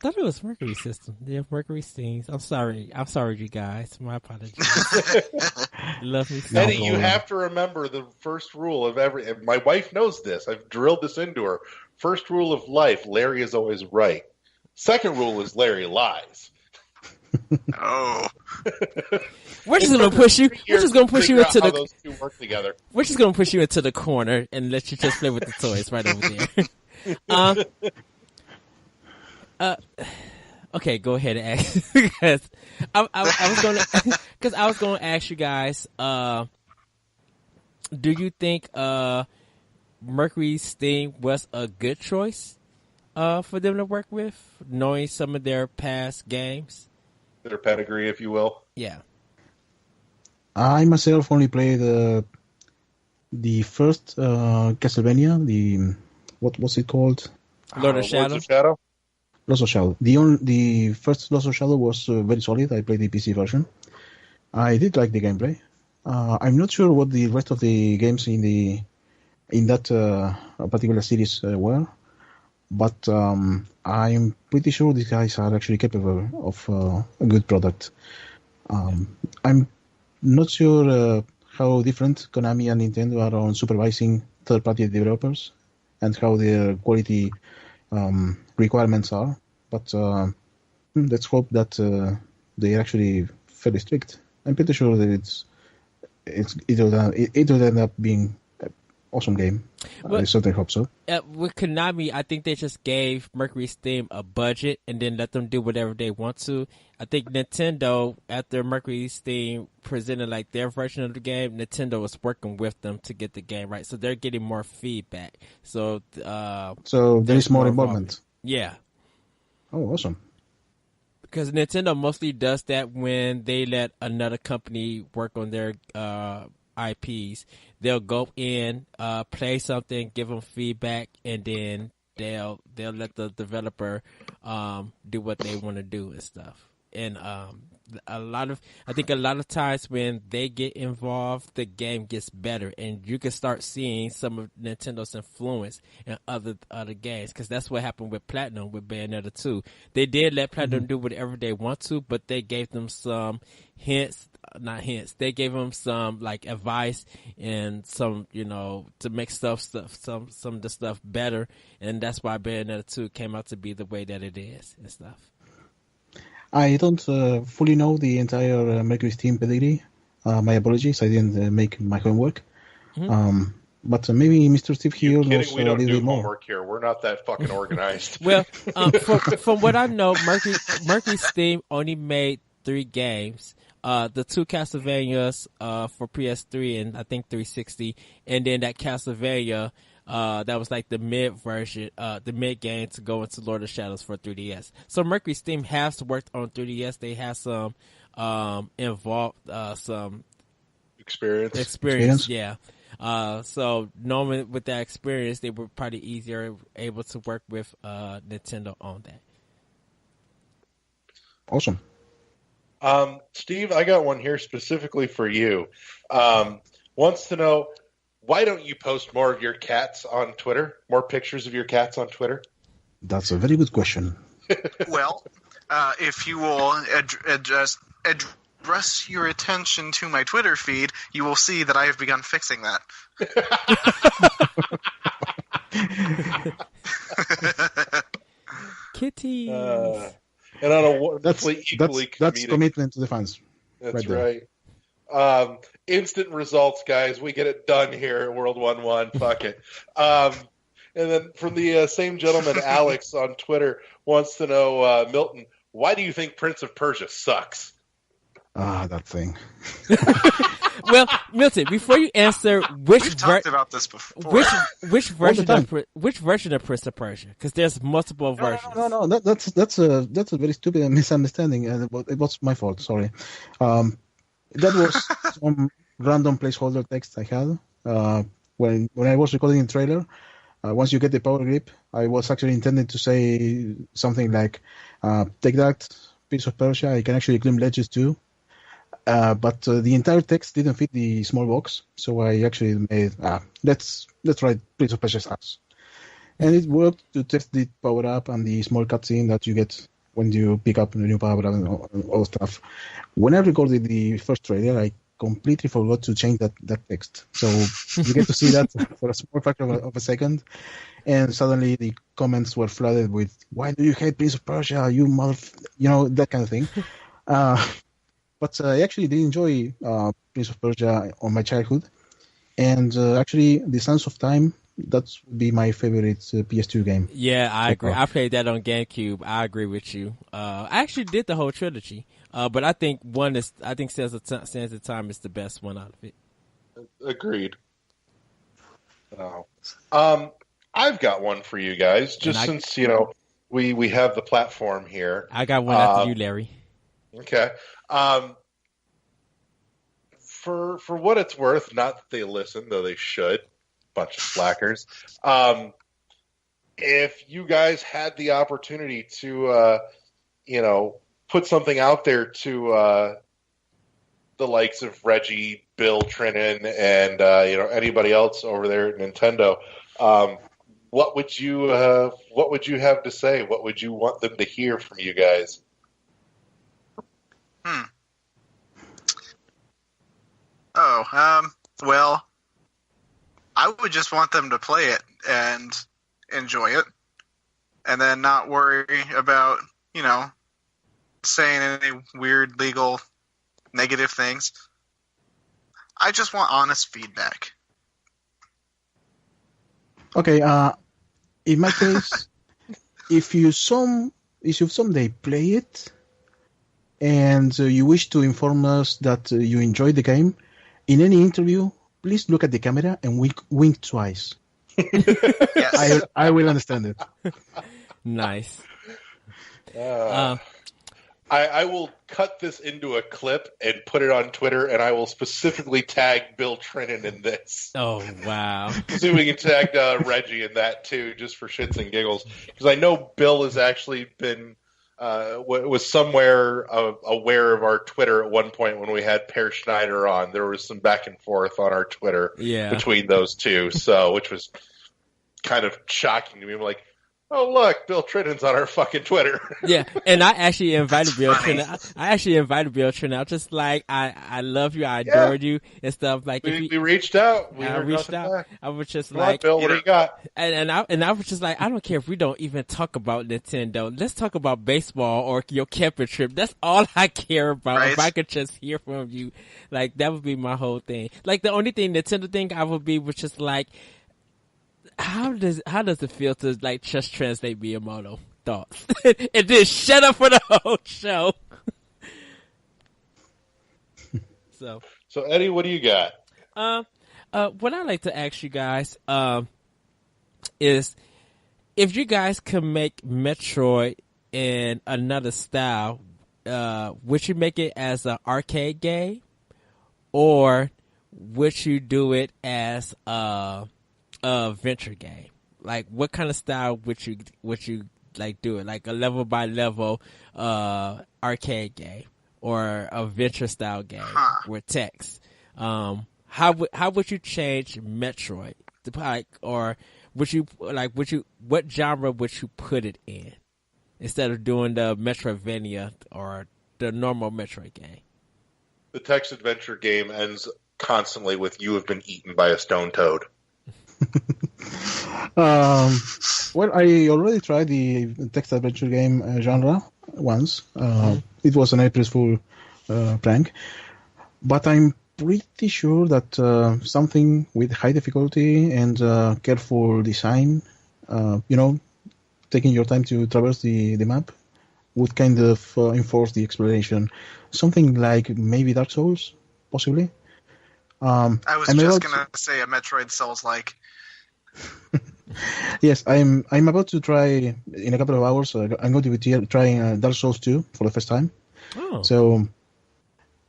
B: thought it was Mercury System. They have Mercury Steams. I'm sorry, you guys. My apologies. Love me. So
C: Eddie, you have to remember the first rule of my wife knows this. I've drilled this into her. First rule of life, Larry is always right. Second rule is Larry lies.
D: Oh.
B: We're just gonna push you. We're just gonna push you into
C: how
B: the.
C: those two work together.
B: We're just gonna push you into the corner and let you just play with the toys right over there. Okay, go ahead and ask because I was gonna ask you guys. Do you think Mercury Steam was a good choice for them to work with, knowing some of their past games?
C: Their pedigree, if you will.
B: Yeah.
A: I myself only played the first Castlevania. What was it called?
B: Lord of Shadow.
C: Lords of Shadow?
A: Lost of Shadow. The first Lost of Shadow was very solid. I played the PC version. I did like the gameplay. I'm not sure what the rest of the games in that particular series were, but I'm pretty sure these guys are actually capable of a good product. I'm not sure how different Konami and Nintendo are on supervising third-party developers and how their quality requirements are, but let's hope that they are actually fairly strict. I'm pretty sure that it will end up being an awesome game. I certainly hope so.
B: With Konami, I think they just gave Mercury Steam a budget and then let them do whatever they want to. I think Nintendo, after Mercury Steam presented like their version of the game, Nintendo was working with them to get the game right, so they're getting more feedback. So
A: there is more involvement.
B: Yeah.
A: Oh, awesome.
B: because Nintendo mostly does that when they let another company work on their IPs. They'll go in, play something, give them feedback, and then they'll let the developer do what they want to do and stuff. And I think a lot of times when they get involved, the game gets better, and you can start seeing some of Nintendo's influence in other games, because that's what happened with Platinum with Bayonetta 2. They did let Platinum do whatever they want to, but they gave them some not hints. They gave them some like advice and some, to make some of the stuff better, and that's why Bayonetta 2 came out to be the way that it is and stuff.
A: I don't fully know the entire Mercury Steam pedigree. My apologies, I didn't make my homework. But maybe Mr. Steve here knows
C: we
A: a
C: don't
A: little
C: do
A: bit more.
C: homework here. We're not that fucking organized.
B: Well, from what I know, Mercury Steam only made 3 games. The 2 Castlevanias for PS3 and I think 360, and then that Castlevania that was like the mid version, the mid game to go into Lord of Shadows for 3DS. So Mercury Steam has worked on 3DS. They have some involved some experience. Yeah. So normally with that experience, they were probably easier able to work with Nintendo on that.
A: Awesome.
C: Steve, I got one here specifically for you. Wants to know, why don't you post more of your cats on Twitter? More pictures of your cats on Twitter?
A: That's a very good question.
D: Well, if you will address your attention to my Twitter feed, you will see that I have begun fixing that.
B: Kitties.
C: And on a equally comedic.
A: That's commitment to the fans.
C: That's right. Instant results, guys. We get it done here at World 1-1. Fuck it. And then from the same gentleman, Alex, on Twitter, wants to know, Milton, why do you think Prince of Persia sucks?
A: That thing.
B: Well, Milton, before you answer,
D: we've talked about this before.
B: Which version of Prince of Persia? Because there's multiple versions.
A: No. That's a very stupid misunderstanding, and it was my fault. Sorry. That was some random placeholder text I had when I was recording the trailer. Once you get the power grip, I was actually intending to say something like, "Take that, Prince of Persia. I can actually climb ledges too." But the entire text didn't fit the small box, so I actually made let's write Prince of Persia's ass, and it worked to test the power up and the small cutscene that you get when you pick up the new power up and all stuff. When I recorded the first trailer, I completely forgot to change that text, so you get to see that for a small fraction of a second, and suddenly the comments were flooded with "Why do you hate Prince of Persia? You mother," that kind of thing. But I actually did enjoy Prince of Persia on my childhood. And actually, The Sands of Time, that would be my favorite PS2 game.
B: Yeah, I agree. I played that on GameCube. I agree with you. I actually did the whole trilogy. But I think Sands of Time is the best one out of it.
C: Agreed. I've got one for you guys, since, we have the platform here.
B: I got one after you, Larry.
C: Okay. For what it's worth, not that they listen, though they should, bunch of slackers. If you guys had the opportunity to, put something out there to the likes of Reggie, Bill Trinan, and anybody else over there at Nintendo, what would you have to say? What would you want them to hear from you guys?
D: Well, I would just want them to play it and enjoy it, and then not worry about, saying any weird legal negative things. I just want honest feedback.
A: Okay, in my case, if you someday play it, and you wish to inform us that you enjoyed the game, in any interview, please look at the camera and wink twice.
D: Yes.
A: I will understand it.
B: Nice.
C: I will cut this into a clip and put it on Twitter, and I will specifically tag Bill Trinan in this.
B: Oh, wow.
C: See if we can tag Reggie in that too, just for shits and giggles. Because I know Bill has actually been was somewhere aware of our Twitter at one point when we had Per Schneider on. There was some back and forth on our Twitter between those two, so which was kind of shocking to me. I'm like, oh, look, Bill Trinan's on our fucking Twitter.
B: Yeah, and I actually invited Bill Trinan. I actually invited Bill Trinan. I was just like, I love you, I adore you, and stuff. Like,
C: we reached out. I reached out.
B: Back. I was just
C: Come
B: like,
C: on, Bill, what do you got?
B: And I was just like, I don't care if we don't even talk about Nintendo. Let's talk about baseball or your camping trip. That's all I care about.
D: Right.
B: If I could just hear from you, like, that would be my whole thing. Like, the only thing Nintendo thing I would be was just like, how does it feel to like just translate Miyamoto thoughts and then shut up for the whole show?
C: So Eddie, what do you got?
B: What I'd like to ask you guys is if you guys could make Metroid in another style, would you make it as an arcade game, or would you do it as a venture game? Like, what kind of style would you like do it? Like a level by level arcade game or a venture style game with text? How would you change Metroid? Or what genre would you put it in instead of doing the Metroidvania or the normal Metroid game?
C: The text adventure game ends constantly with "You have been eaten by a stone toad."
A: Well, I already tried the text adventure game genre once. It was an April Fool prank, but I'm pretty sure that something with high difficulty and careful design, taking your time to traverse the map, would kind of enforce the exploration. Something like maybe Dark Souls, possibly.
D: I was just going to say a Metroid Souls-like.
A: Yes, I'm about to try in a couple of hours. I'm going to be trying Dark Souls 2 for the first time.
B: Oh.
A: So,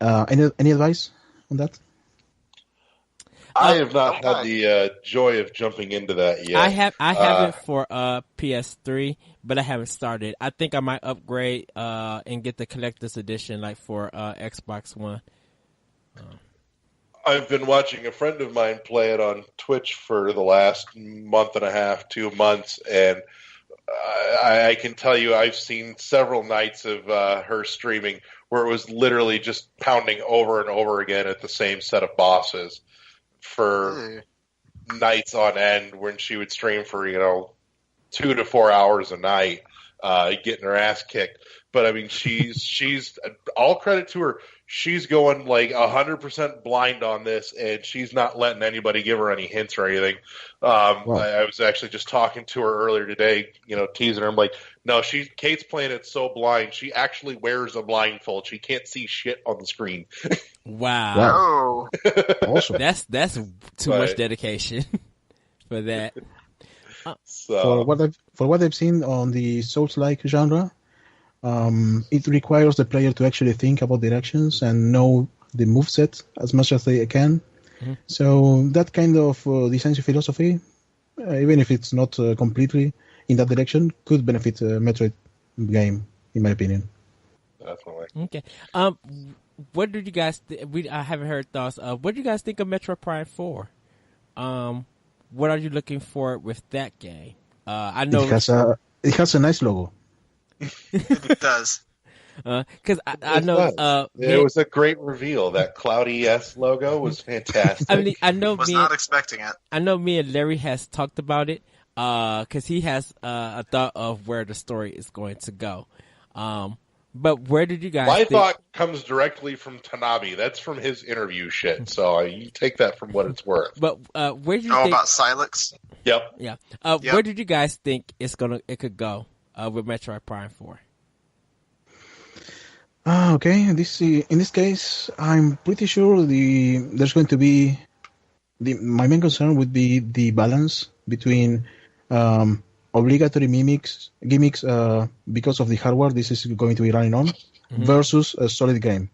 A: any advice on that?
C: I have not had the joy of jumping into that yet.
B: I have it for PS3, but I haven't started. I think I might upgrade and get the collector's edition, like for Xbox One.
C: I've been watching a friend of mine play it on Twitch for the last month and a half, 2 months, and I can tell you I've seen several nights of her streaming where it was literally just pounding over and over again at the same set of bosses for nights on end when she would stream for, 2 to 4 hours a night, getting her ass kicked. But I mean, she's all credit to her. She's going like 100% blind on this, and she's not letting anybody give her any hints or anything. Wow. I was actually just talking to her earlier today, teasing her. I'm like, no, Kate's playing it so blind. She actually wears a blindfold. She can't see shit on the screen.
B: Wow.
A: Awesome.
B: That's too much dedication for that.
C: So
A: for what I've seen on the Souls-like genre, it requires the player to actually think about the actions and know the moveset as much as they can. Mm-hmm. So that kind of design philosophy, even if it's not completely in that direction, could benefit a Metroid game, in my opinion.
C: Definitely.
B: Okay. What did you guys? I haven't heard thoughts. What do you guys think of Metroid Prime 4? What are you looking for with that game? I know
A: it has a nice logo.
D: It does.
B: Because I know
C: it was a great reveal. That Cloudy S logo was fantastic.
B: I know.
D: Was not expecting it.
B: I know. Me and Larry has talked about it. Because he has a thought of where the story is going to go. But where did you guys?
C: My thought comes directly from Tanabe. That's from his interview shit. So you take that from what it's worth.
B: But where did you think
D: about Silex?
C: Yep.
B: Yeah. Where did you guys think it could go with Metroid Prime 4?
A: Okay. In this case, I'm pretty sure there's going to be my main concern would be the balance between obligatory gimmicks because of the hardware this is going to be running on, versus a solid game.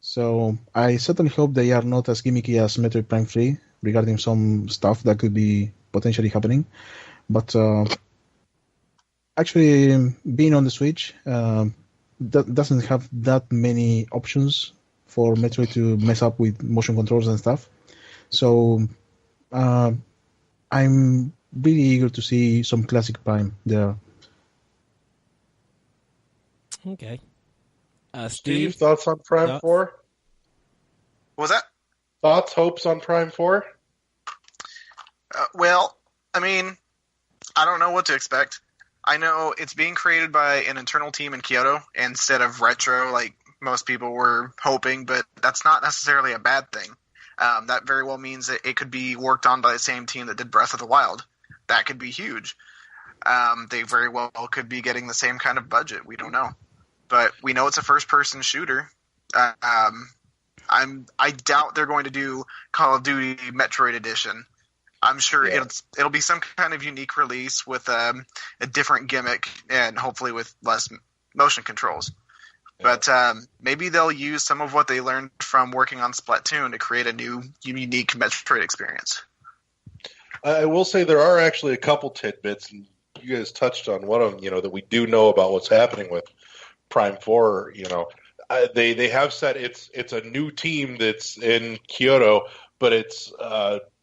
A: So I certainly hope they are not as gimmicky as Metroid Prime 3 regarding some stuff that could be potentially happening. But actually, being on the Switch doesn't have that many options for Metroid to mess up with motion controls and stuff. So I'm really eager to see some classic Prime there.
B: Okay.
C: Steve, thoughts on Prime 4?
D: What was that?
C: Thoughts, hopes on Prime 4?
D: Well, I mean, I don't know what to expect. I know it's being created by an internal team in Kyoto instead of Retro, like most people were hoping, but that's not necessarily a bad thing. That very well means that it could be worked on by the same team that did Breath of the Wild. That could be huge. They very well could be getting the same kind of budget. We don't know. But we know it's a first-person shooter. I doubt they're going to do Call of Duty Metroid Edition. I'm sure it'll be some kind of unique release with a different gimmick and hopefully with less motion controls. But maybe they'll use some of what they learned from working on Splatoon to create a new, unique Metroid experience.
C: I will say there are actually a couple tidbits, and you guys touched on one of them, that we do know about what's happening with Prime 4. They have said it's a new team that's in Kyoto, but it's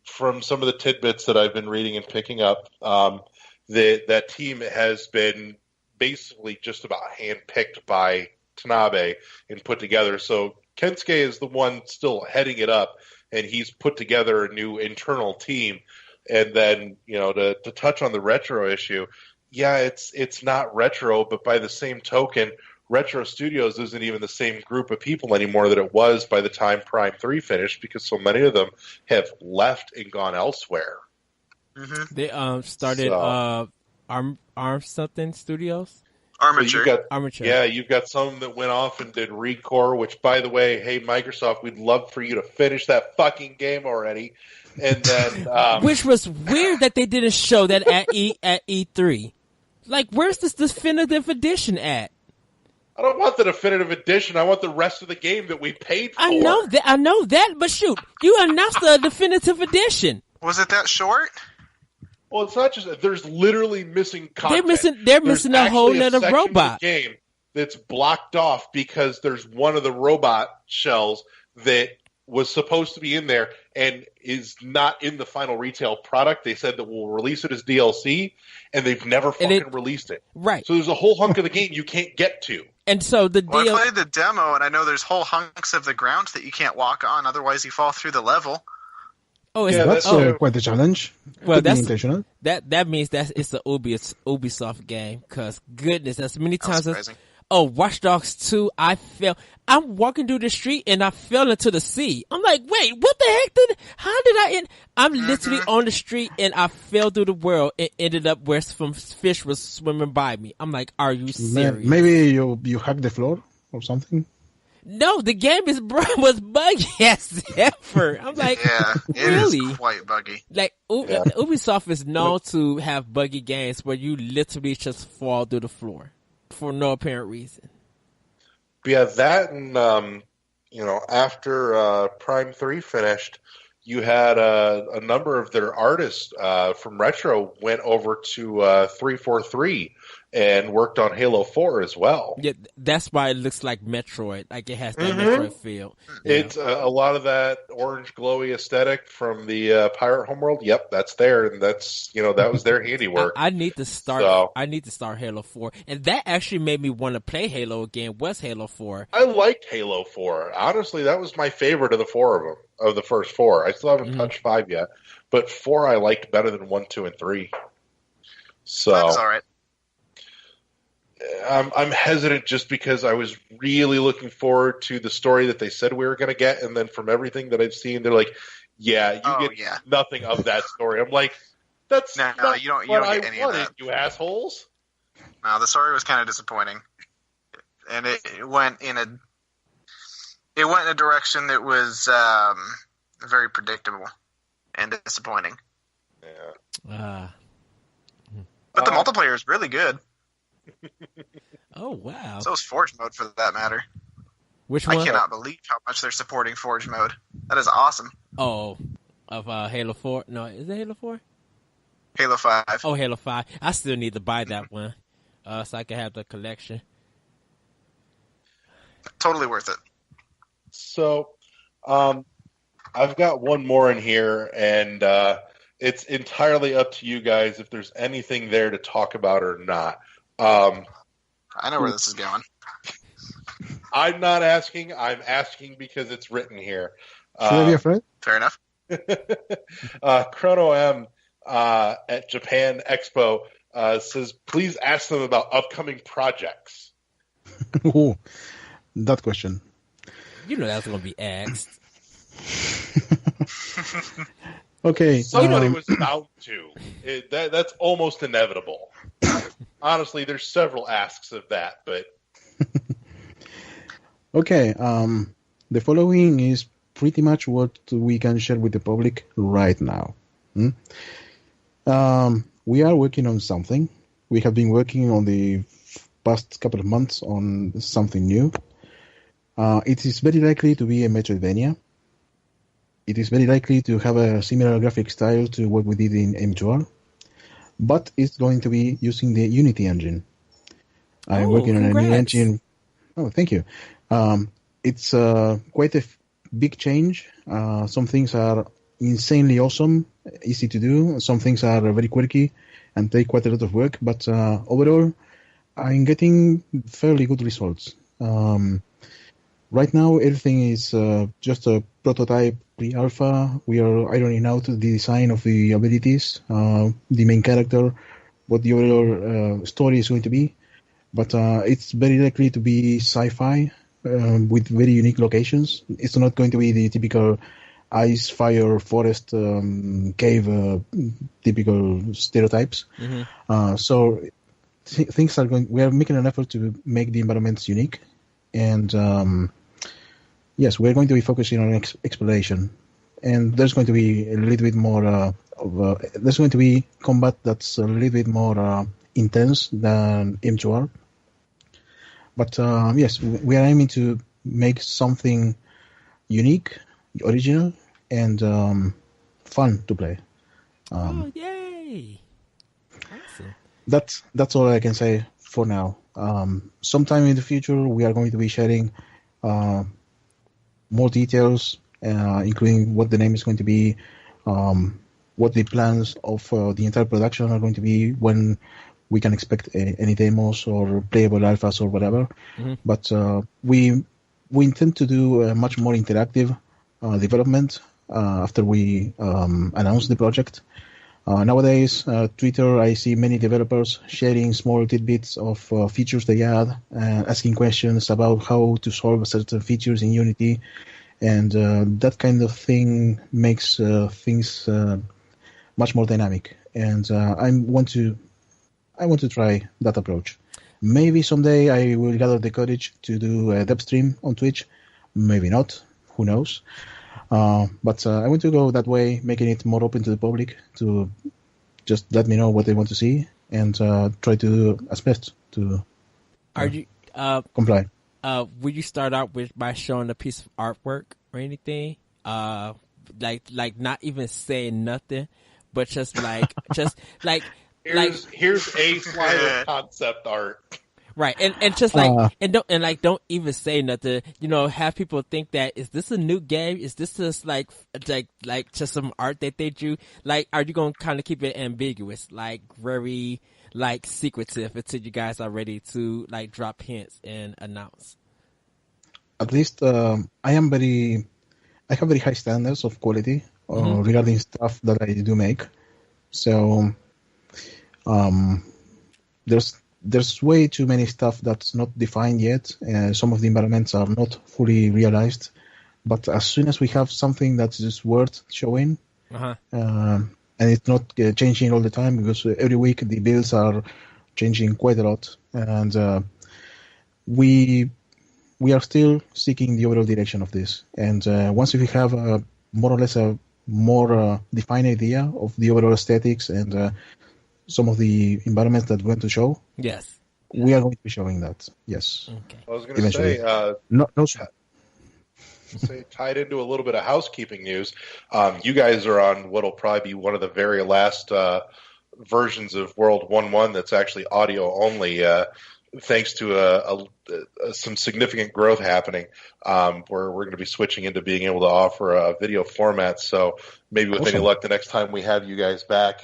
C: from some of the tidbits that I've been reading and picking up, that team has been basically just about handpicked by Tanabe and put together. So Kensuke is the one still heading it up, and he's put together a new internal team. And then, to touch on the Retro issue, it's not Retro, but by the same token, Retro Studios isn't even the same group of people anymore that it was by the time Prime 3 finished, because so many of them have left and gone elsewhere.
D: Mm-hmm.
B: They started Arm something Studios.
D: Armature.
C: So
B: Armature.
C: Yeah, you've got some that went off and did Recore, which, by the way, hey, Microsoft, we'd love for you to finish that fucking game already. And then,
B: which was weird that they didn't show that at E3. Like, where's this definitive edition at?
C: I don't want the definitive edition. I want the rest of the game that we paid for.
B: I know that, but shoot, you announced the definitive edition.
D: Was it that short?
C: Well, it's not just there's literally missing content.
B: They're missing a whole nother
C: section
B: robot
C: of the game that's blocked off because there's one of the robot shells that was supposed to be in there and is not in the final retail product. They said that we'll release it as DLC, and they've never released it.
B: Right.
C: So there's a whole hunk of the game you can't get to.
B: And so
D: I played the demo, and I know there's whole hunks of the ground that you can't walk on, otherwise you fall through the level.
B: Oh,
C: that's
A: quite the challenge.
B: Well,
A: that's intentional.
B: That means it's a Ubisoft game. Because goodness, as many times
D: surprising.
B: Watch Dogs 2, I'm walking through the street and I fell into the sea. I'm like, wait, what the heck how did I end? I'm literally on the street and I fell through the world and ended up where some fish was swimming by me. I'm like, are you serious?
A: Maybe you hacked the floor or something?
B: No, the game was buggy as ever. I'm like,
D: yeah,
B: really?
D: It is quite buggy.
B: Like, Ubisoft is known to have buggy games where you literally just fall through the floor for no apparent reason.
C: But yeah, that and after Prime 3 finished, you had a number of their artists from Retro went over to 343 and worked on Halo 4 as well.
B: Yeah, that's why it looks like Metroid. Like, it has that Metroid feel. Yeah.
C: It's a lot of that orange glowy aesthetic from the Pirate Homeworld. Yep, that's there, and that's that was their handiwork.
B: I need to start. I need to start Halo 4, and that actually made me want to play Halo again. Was Halo 4?
C: I liked Halo 4. Honestly, that was my favorite of the four of them, of the first four. I still haven't touched 5 yet, but 4 I liked better than 1, 2, and 3. So
D: That's all right.
C: I'm hesitant just because I was really looking forward to the story that they said we were going to get, and then from everything that I've seen, they're like, "Yeah, you get nothing of that story." I'm like, "That's
D: no,
C: not
D: you don't
C: what
D: get any
C: I
D: of
C: wanted,
D: that.
C: you assholes."
D: No, the story was kind of disappointing, and it went in a direction that was very predictable and disappointing.
C: Yeah.
D: But the multiplayer is really good.
B: Oh wow.
D: So is Forge Mode, for that matter.
B: Which
D: I
B: one?
D: cannot believe how much they're supporting Forge Mode. That is awesome.
B: Oh, of Halo 4. No, is it Halo 4?
D: Halo 5.
B: Oh, Halo 5. I still need to buy that one, so I can have the collection.
D: Totally worth it.
C: So, I've got one more in here, and it's entirely up to you guys if there's anything there to talk about or not.
D: I know where this is going.
C: I'm not asking. I'm asking because it's written here.
A: Should I be afraid?
D: Fair enough.
C: Chrono M at Japan Expo says, please ask them about upcoming projects.
A: Ooh, that question.
B: You know that's going to be asked.
A: Okay.
C: Somebody was bound to. That's almost inevitable. Honestly, there's several asks of that, but...
A: Okay. The following is pretty much what we can share with the public right now. We are working on something. We have been working on the past couple of months on something new. It is very likely to be a Metroidvania. It is very likely to have a similar graphic style to what we did in AM2R, but it's going to be using the Unity engine. I'm working on a new engine. Oh, thank you. It's quite a big change. Some things are insanely awesome, easy to do. Some things are very quirky and take quite a lot of work, but overall, I'm getting fairly good results. Right now, everything is just a prototype pre-alpha. We are ironing out the design of the abilities, the main character, what the overall story is going to be. But it's very likely to be sci-fi with very unique locations. It's not going to be the typical ice, fire, forest, cave, typical stereotypes.
B: Mm-hmm.
A: So things are going. We are making an effort to make the environments unique, and yes, we're going to be focusing on exploration. And there's going to be a little bit more. There's going to be combat that's a little bit more intense than AM2R. But yes, we are aiming to make something unique, original, and fun to play.
B: Oh, yay! Awesome.
A: That's all I can say for now. Sometime in the future, we are going to be sharing more details, including what the name is going to be, what the plans of the entire production are going to be, when we can expect any demos or playable alphas or whatever.
B: Mm-hmm.
A: But we intend to do a much more interactive development after we announce the project. Nowadays, Twitter, I see many developers sharing small tidbits of features they add, asking questions about how to solve certain features in Unity, and that kind of thing makes things much more dynamic. And I want to try that approach. Maybe someday I will gather the courage to do a dev stream on Twitch. Maybe not. Who knows? But I want to go that way, making it more open to the public to just let me know what they want to see and try to do as best to comply.
B: Would you start out by showing a piece of artwork or anything? Like not even saying nothing, but just
C: here's a flyer concept art.
B: Right, and just don't even say nothing. Have people think that, is this a new game? Is this just like just some art that they drew? Like, are you gonna kind of keep it ambiguous, like very like secretive until you guys are ready to like drop hints and announce?
A: At least I have very high standards of quality regarding stuff that I do make. So there's way too many stuff that's not defined yet. Some of the environments are not fully realized. But as soon as we have something that's just worth showing, and it's not changing all the time, because every week the builds are changing quite a lot, and we are still seeking the overall direction of this. And once we have more or less a more defined idea of the overall aesthetics and some of the environments that we want to show,
B: yes,
A: we are going to be showing that. Yes,
B: Okay.
C: I was going to
A: eventually.
C: say,
A: No, sir.
C: tied into a little bit of housekeeping news. You guys are on what'll probably be one of the very last versions of World 1.1 that's actually audio only. Thanks to some significant growth happening, where we're going to be switching into being able to offer a video format. So maybe with any
A: Awesome.
C: luck, the next time we have you guys back,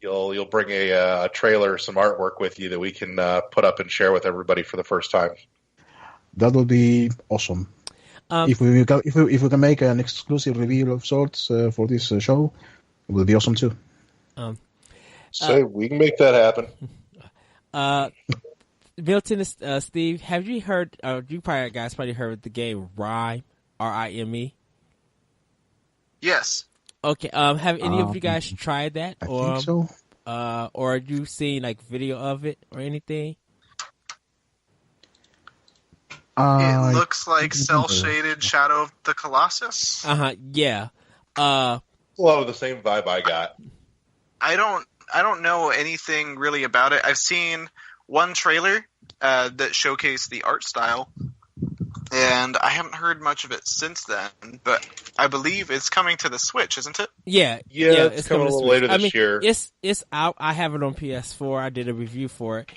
C: you'll bring a trailer, some artwork with you that we can put up and share with everybody for the first time.
A: That will be awesome. If we can make an exclusive reveal of sorts for this show, it will be awesome too.
C: So we can make that happen.
B: Milton, Steve, have you heard? You guys probably heard of the game Rime, R-I-M-E.
D: Yes.
B: Okay. Have any of you guys tried that,
A: I think so.
B: or have you seen like video of it or anything?
D: It looks like cel-shaded Shadow of the Colossus.
B: Yeah.
C: A lot of the same vibe I got.
D: I don't know anything really about it. I've seen one trailer that showcased the art style, and I haven't heard much of it since then. But I believe it's coming to the Switch, isn't it?
B: Yeah,
C: it's coming a little later this year.
B: It's out. I have it on PS4. I did a review for it.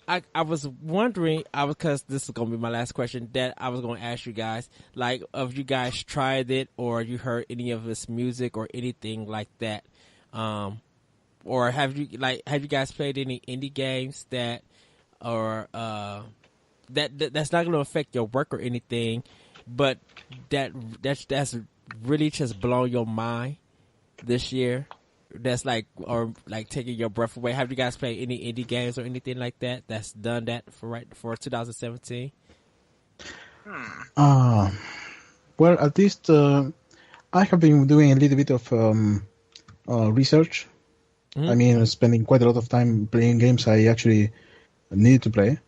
B: I was wondering, because this is going to be my last question, that I was going to ask you guys, like, have you guys tried it, or you heard any of its music or anything like that? Or have you guys played any indie games that, or that's not going to affect your work or anything, but that's really just blown your mind this year? That's like, or like taking your breath away. Have you guys played any indie games or anything like that that's done that for 2017?
A: Well, at least I have been doing a little bit of research. Mm-hmm. I mean, spending quite a lot of time playing games I actually needed to play.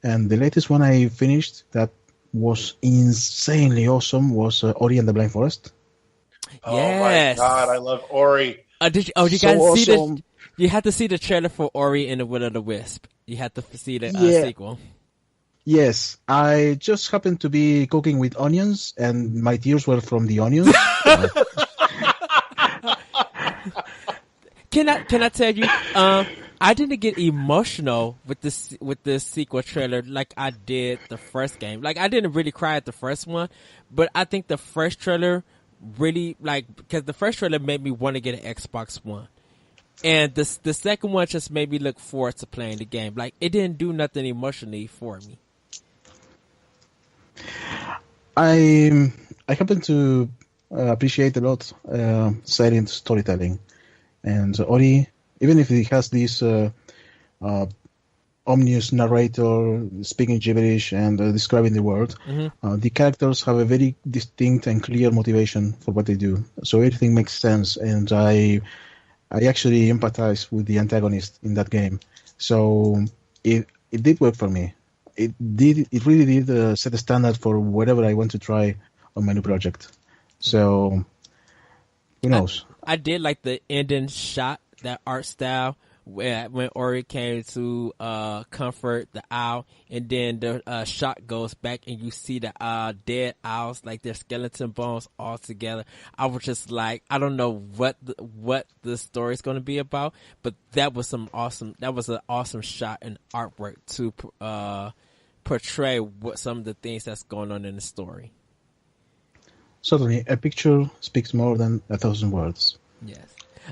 A: And the latest one I finished that was insanely awesome was Ori and the Blind Forest.
B: Yes.
C: Oh my god, I love Ori.
B: Did you guys awesome. See the? You had to see the trailer for Ori and the Will of the Wisp. You had to see the sequel. Yes, I just happened to be cooking with onions, and my tears were from the onions. Can I tell you? I didn't get emotional with this sequel trailer like I did the first game. Like, I didn't really cry at the first one, but I think the first trailer really, because the first trailer made me want to get an Xbox One, and the second one just made me look forward to playing the game. Like, it didn't do nothing emotionally for me. I happen to appreciate a lot silent storytelling, and Ori, even if it has this ominous narrator speaking gibberish and describing the world, the characters have a very distinct and clear motivation for what they do. So everything makes sense, and I actually empathize with the antagonist in that game. So it did work for me. It really did set a standard for whatever I want to try on my new project. So who knows? I did like the ending shot, that art style, when Ori came to comfort the owl, and then the shot goes back and you see the dead owls, like their skeleton bones all together. I was just like, I don't know what the story's going to be about, but that was an awesome shot and artwork to portray what some of the things that's going on in the story. Certainly, a picture speaks more than 1,000 words. Yes.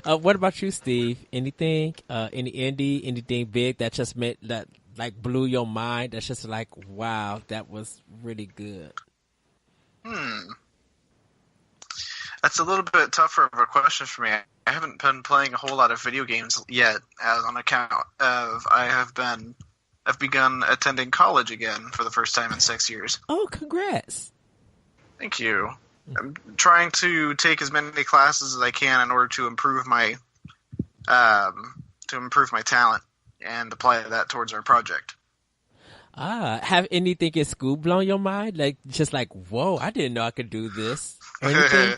B: What about you, Steve? Anything, any indie, anything big that just meant that, like, blew your mind? That's just like, wow, that was really good.
D: That's a little bit tougher of a question for me. I haven't been playing a whole lot of video games yet, on account of I've begun attending college again for the first time in 6 years.
B: Oh, congrats!
D: Thank you. I'm trying to take as many classes as I can in order to improve my talent and apply that towards our project.
B: Have anything in school blown your mind? Like, just like, whoa, I didn't know I could do this. Or anything?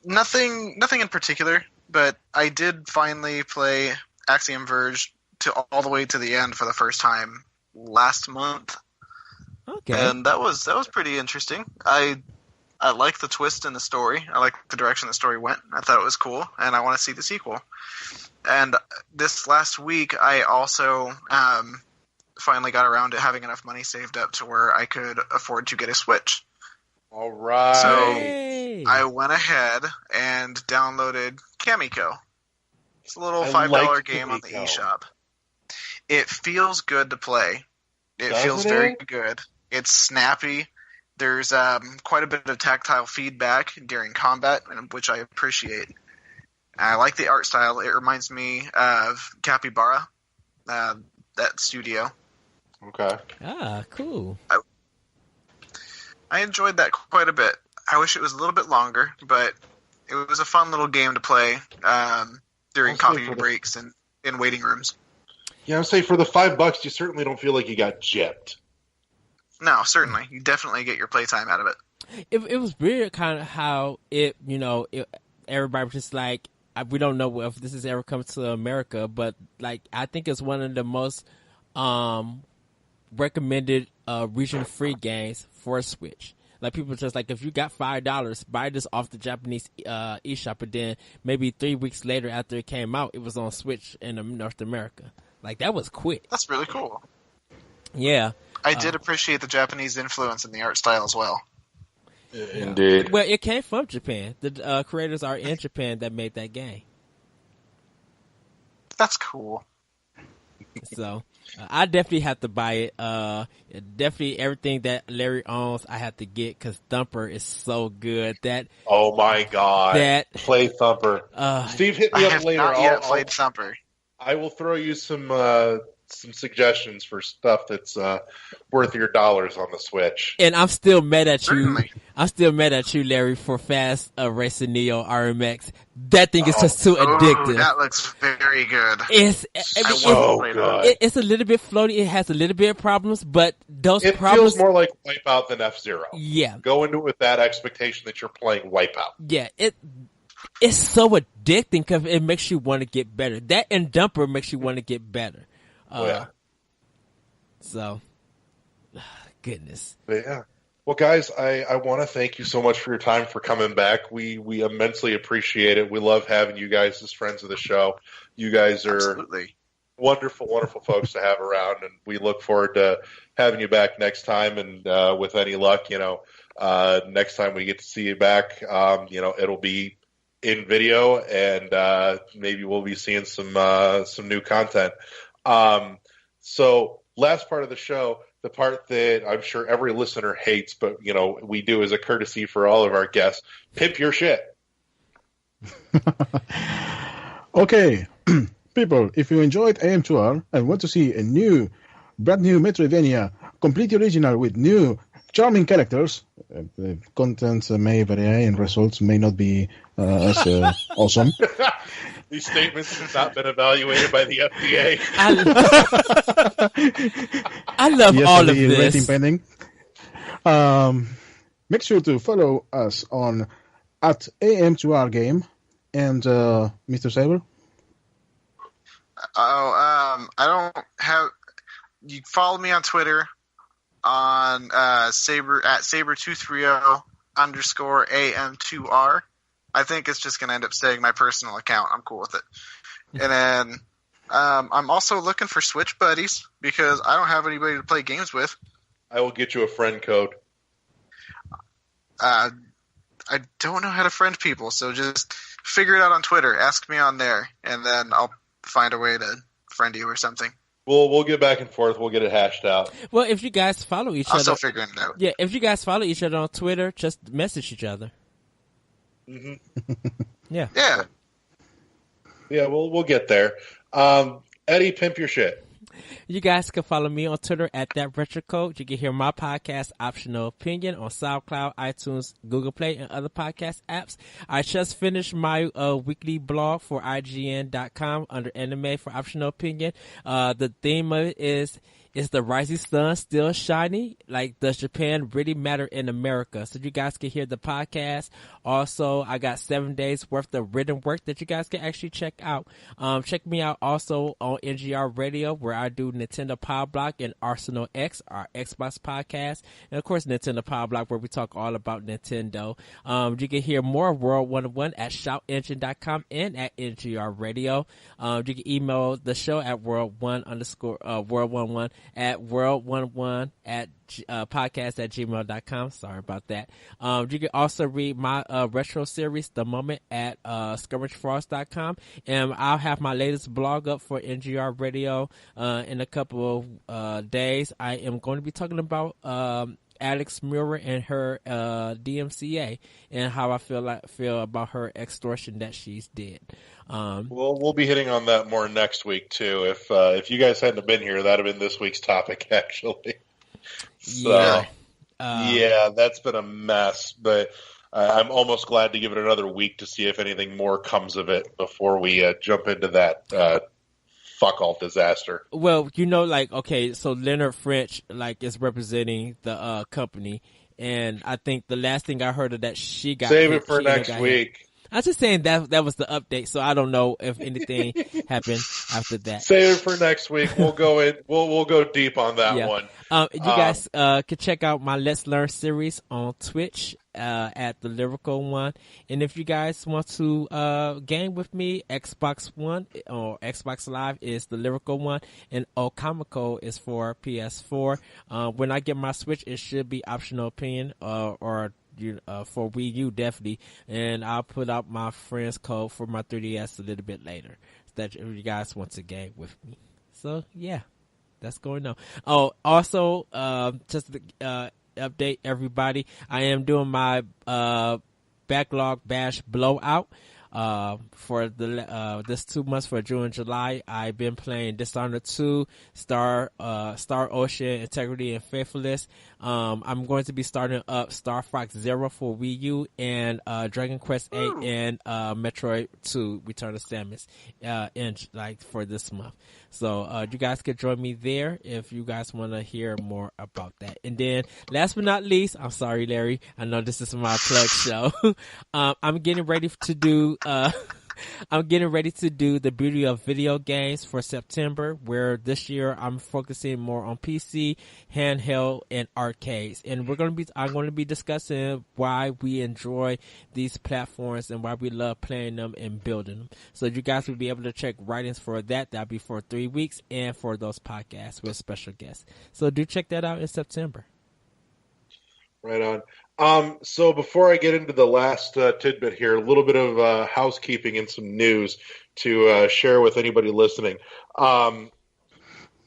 D: Nothing in particular, but I did finally play Axiom Verge to all the way to the end for the first time last month.
B: Okay.
D: And that was pretty interesting. I like the twist in the story. I like the direction the story went. I thought it was cool, and I want to see the sequel. And this last week, I also finally got around to having enough money saved up to where I could afford to get a Switch.
C: All right.
D: So I went ahead and downloaded Kamiko. It's a little $5 game on the eShop. It feels good to play. It feels very good. It's snappy. There's quite a bit of tactile feedback during combat, which I appreciate. I like the art style. It reminds me of Capybara, that studio.
C: Okay.
B: Ah, cool.
D: I enjoyed that quite a bit. I wish it was a little bit longer, but it was a fun little game to play during coffee breaks and in waiting rooms.
C: Yeah, I would say for the $5, you certainly don't feel like you got gypped.
D: No, certainly. You definitely get your playtime out of it.
B: It was weird kind of how everybody was just like, we don't know if this has ever come to America, but like I think it's one of the most recommended region-free games for Switch. Like people just like, if you got $5, buy this off the Japanese eShop, and then maybe 3 weeks later after it came out, it was on Switch in North America. Like that was quick.
D: That's really cool.
B: Yeah.
D: I did appreciate the Japanese influence in the art style as well.
C: Indeed.
B: Well, it came from Japan. The creators are in Japan that made that game.
D: That's cool.
B: So I definitely have to buy it. Definitely everything that Larry owns, I have to get because Thumper is so good.
C: Oh my god! Play Thumper. Steve, hit me up later.
D: I have not yet played Thumper.
C: I will throw you some suggestions for stuff that's worth your dollars on the Switch.
B: And I'm still mad at you.
D: Certainly.
B: I'm still mad at you, Larry, for Fast Racing Neo RMX. That thing is just too addictive.
D: That looks very good.
B: It's
C: good.
B: It's a little bit floaty. It has a little bit of problems, but those
C: it
B: problems
C: feels more like Wipeout than F-Zero.
B: Yeah.
C: Go into it with that expectation that you're playing Wipeout.
B: Yeah, it's so addicting because it makes you want to get better. That and Dumper makes you want to get better.
C: Yeah.
B: So, goodness.
C: But yeah. Well, guys, I want to thank you so much for your time, for coming back. We immensely appreciate it. We love having you guys as friends of the show. You guys are
D: Absolutely.
C: wonderful, wonderful folks to have around, and we look forward to having you back next time. And with any luck, next time we get to see you back, it'll be in video, and maybe we'll be seeing some new content. So last part of the show, the part that I'm sure every listener hates, but we do as a courtesy for all of our guests, pimp your shit.
A: Okay, people, if you enjoyed AM2R and want to see a brand new Metroidvania, completely original with new charming characters, the content may vary and results may not be as awesome.
C: These statements have not been evaluated by the FDA.
B: I love all of this.
A: Rating pending. Make sure to follow us on at AM2R Game and Mr. Saber.
D: I don't have. You follow me on Twitter on Saber at Saber230 _ AM2R. I think it's just going to end up saying my personal account. I'm cool with it. And then I'm also looking for Switch buddies because I don't have anybody to play games with.
C: I will get you a friend code.
D: I don't know how to friend people, so just figure it out on Twitter. Ask me on there, and then I'll find a way to friend you or something.
C: We'll get back and forth. We'll get it hashed out.
B: Well, if you guys follow each other,
D: I'm still figuring it out.
B: Yeah, if you guys follow each other on Twitter, just message each other.
C: Mm-hmm.
B: Yeah.
C: We'll get there. Eddie, pimp your shit.
B: You guys can follow me on Twitter at @RetroCode. You can hear my podcast, Optional Opinion, on SoundCloud, iTunes, Google Play, and other podcast apps. I just finished my weekly blog for IGN.com under Anime for Optional Opinion. The theme of it is Is the rising sun still shining? Like, does Japan really matter in America? So you guys can hear the podcast. Also, I got 7 days worth of written work that you guys can actually check out. Check me out also on NGR Radio, where I do Nintendo Power Block and Arsenal X, our Xbox podcast. And of course, Nintendo Power Block, where we talk all about Nintendo. You can hear more of World 101 at shoutengine.com and at NGR Radio. You can email the show at world11 at world11 at podcast@gmail.com. Sorry about that. You can also read my retro series, The Moment, at skirmishfrost.com. And I'll have my latest blog up for NGR Radio in a couple of days. I am going to be talking about Alex Muir and her DMCA and how I feel about her extortion that she's did.
C: We'll be hitting on that more next week too. If you guys hadn't been here, that'd have been this week's topic actually. So, yeah, that's been a mess, but I'm almost glad to give it another week to see if anything more comes of it before we jump into that fuck all disaster.
B: Well, okay, so Leonard French is representing the company, and I think the last thing I heard of that she got
C: save it for next week.
B: I was just saying that was the update, so I don't know if anything happened after that.
C: Save it for next week. We'll go in. We'll go deep on that one.
B: You guys can check out my Let's Learn series on Twitch at the Lyrical One, and if you guys want to game with me, Xbox One or Xbox Live is the Lyrical One, and Okamiko is for PS4. When I get my Switch, it should be optional opinion or for Wii U definitely, and I'll put out my friend's code for my 3DS a little bit later, so that if you guys want to game with me. So yeah, that's going on. Oh, also, just to update everybody, I am doing my backlog bash blowout. For this 2 months for June and July, I've been playing Dishonored 2, Star Ocean, Integrity, and Faithfulness. I'm going to be starting up Star Fox Zero for Wii U and Dragon Quest 8 and Metroid 2: Return of Samus for this month. So you guys can join me there if you guys want to hear more about that. And then last but not least, I'm sorry, Larry, I know this is my plug show. I'm getting ready to do the beauty of video games for September, where this year I'm focusing more on PC, handheld, and arcades. And I'm going to be discussing why we enjoy these platforms and why we love playing them and building them. So you guys will be able to check writings for that. That'll be for 3 weeks and for those podcasts with special guests. So do check that out in September.
C: Right on. So before I get into the last tidbit here, a little bit of housekeeping and some news to share with anybody listening.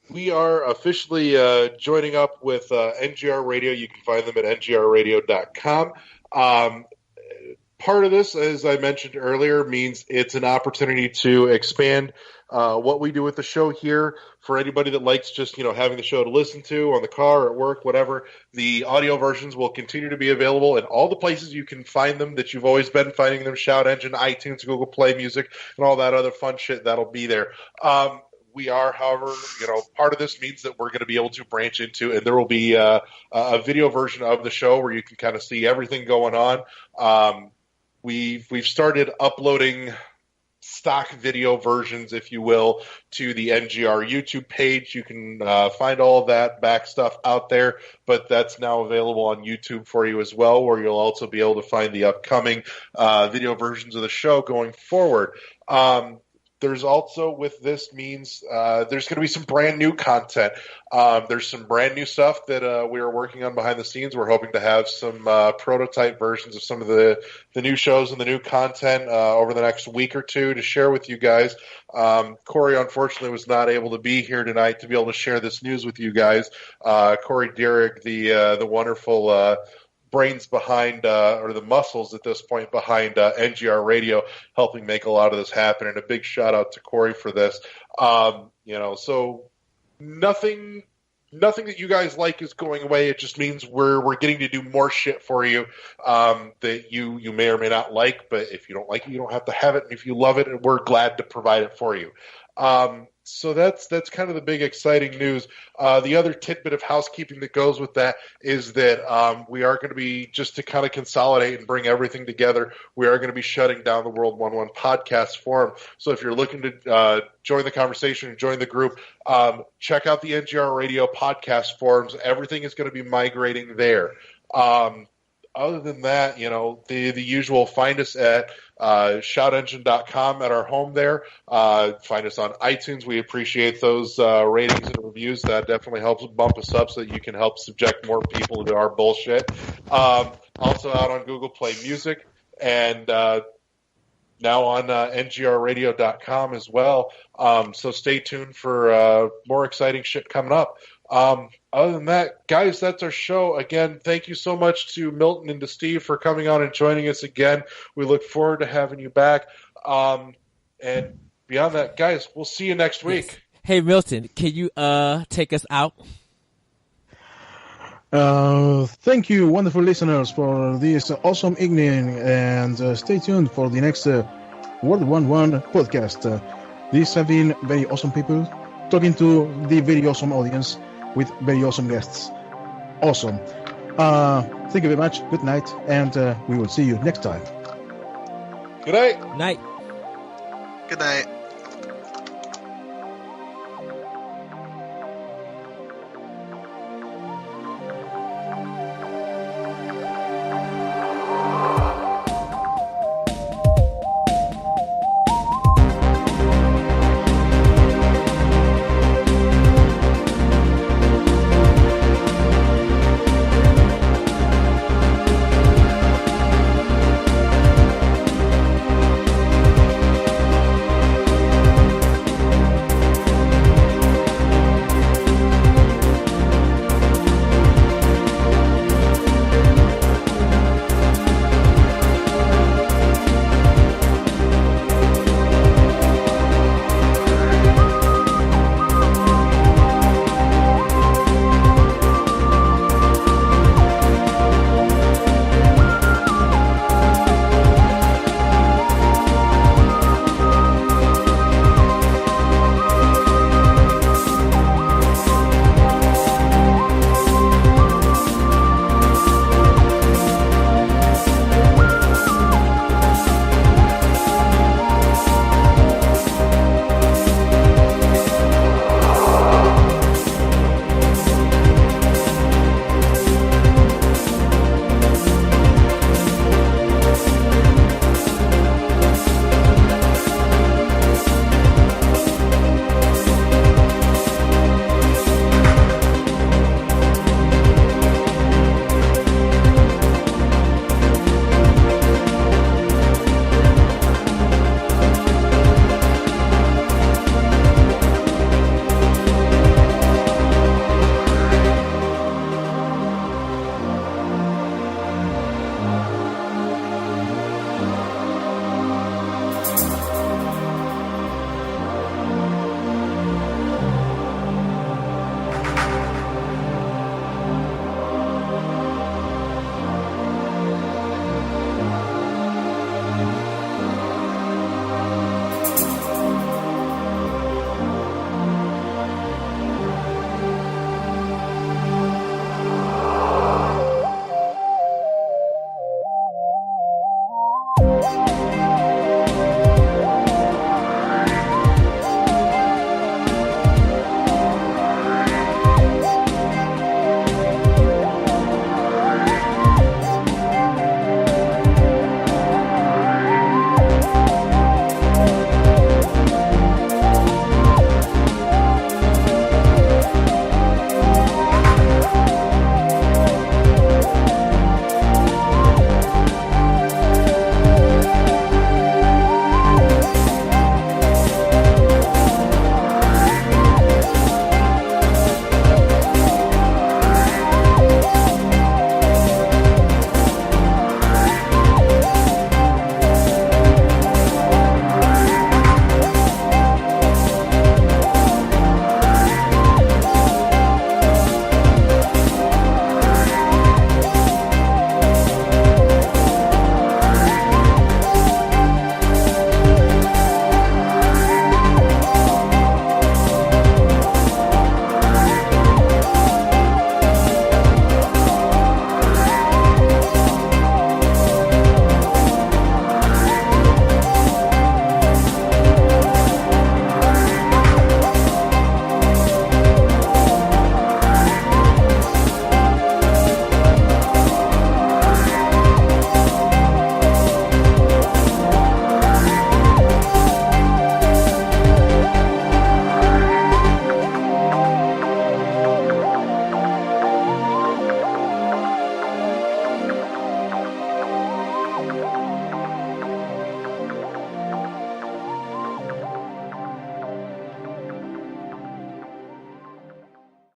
C: We are officially joining up with NGR Radio. You can find them at ngrradio.com. Part of this, as I mentioned earlier, means it's an opportunity to expand what we do with the show here. For anybody that likes just having the show to listen to on the car or at work, whatever, the audio versions will continue to be available in all the places you can find them that you've always been finding them: Shout Engine, iTunes, Google Play Music, and all that other fun shit that'll be there. We are, however, part of this means that we're going to be able to branch into, and there will be a video version of the show where you can kind of see everything going on. We've started uploading stock video versions, if you will, to the NGR YouTube page. You can find all of that back stuff out there, but that's now available on YouTube for you as well, where you'll also be able to find the upcoming video versions of the show going forward. There's also, with this means, there's going to be some brand new content. There's some brand new stuff that we are working on behind the scenes. We're hoping to have some prototype versions of some of the new shows and the new content over the next week or two to share with you guys. Corey, unfortunately, was not able to be here tonight to be able to share this news with you guys. Corey Derrick, the wonderful brains behind, or the muscles at this point behind NGR Radio, helping make a lot of this happen. And a big shout out to Corey for this. So nothing that you guys like is going away. It just means we're getting to do more shit for you that you may or may not like. But if you don't like it, you don't have to have it. And if you love it, we're glad to provide it for you. So that's kind of the big exciting news. The other tidbit of housekeeping that goes with that is that we are going to be, just to kind of consolidate and bring everything together, we are going to be shutting down the World 1-1 podcast forum. So if you're looking to join the conversation and join the group, check out the NGR Radio podcast forums. Everything is going to be migrating there. Other than that, the usual, find us at shoutengine.com at our home there. Find us on iTunes. We appreciate those ratings and reviews. That definitely helps bump us up so that you can help subject more people to our bullshit. Also out on Google Play Music and now on ngrradio.com as well. So stay tuned for more exciting shit coming up. Other than that, guys, that's our show. Again, thank you so much to Milton and to Steve for coming on and joining us again. We look forward to having you back. And beyond that, guys, we'll see you next week.
B: Yes. Hey, Milton, can you take us out?
A: Thank you, wonderful listeners, for this awesome evening, and stay tuned for the next World 1-1 podcast. These have been very awesome people talking to the very awesome audience with very awesome guests. Awesome. Thank you very much. Good night, and we will see you next time.
C: Good night.
B: Night.
D: Good night.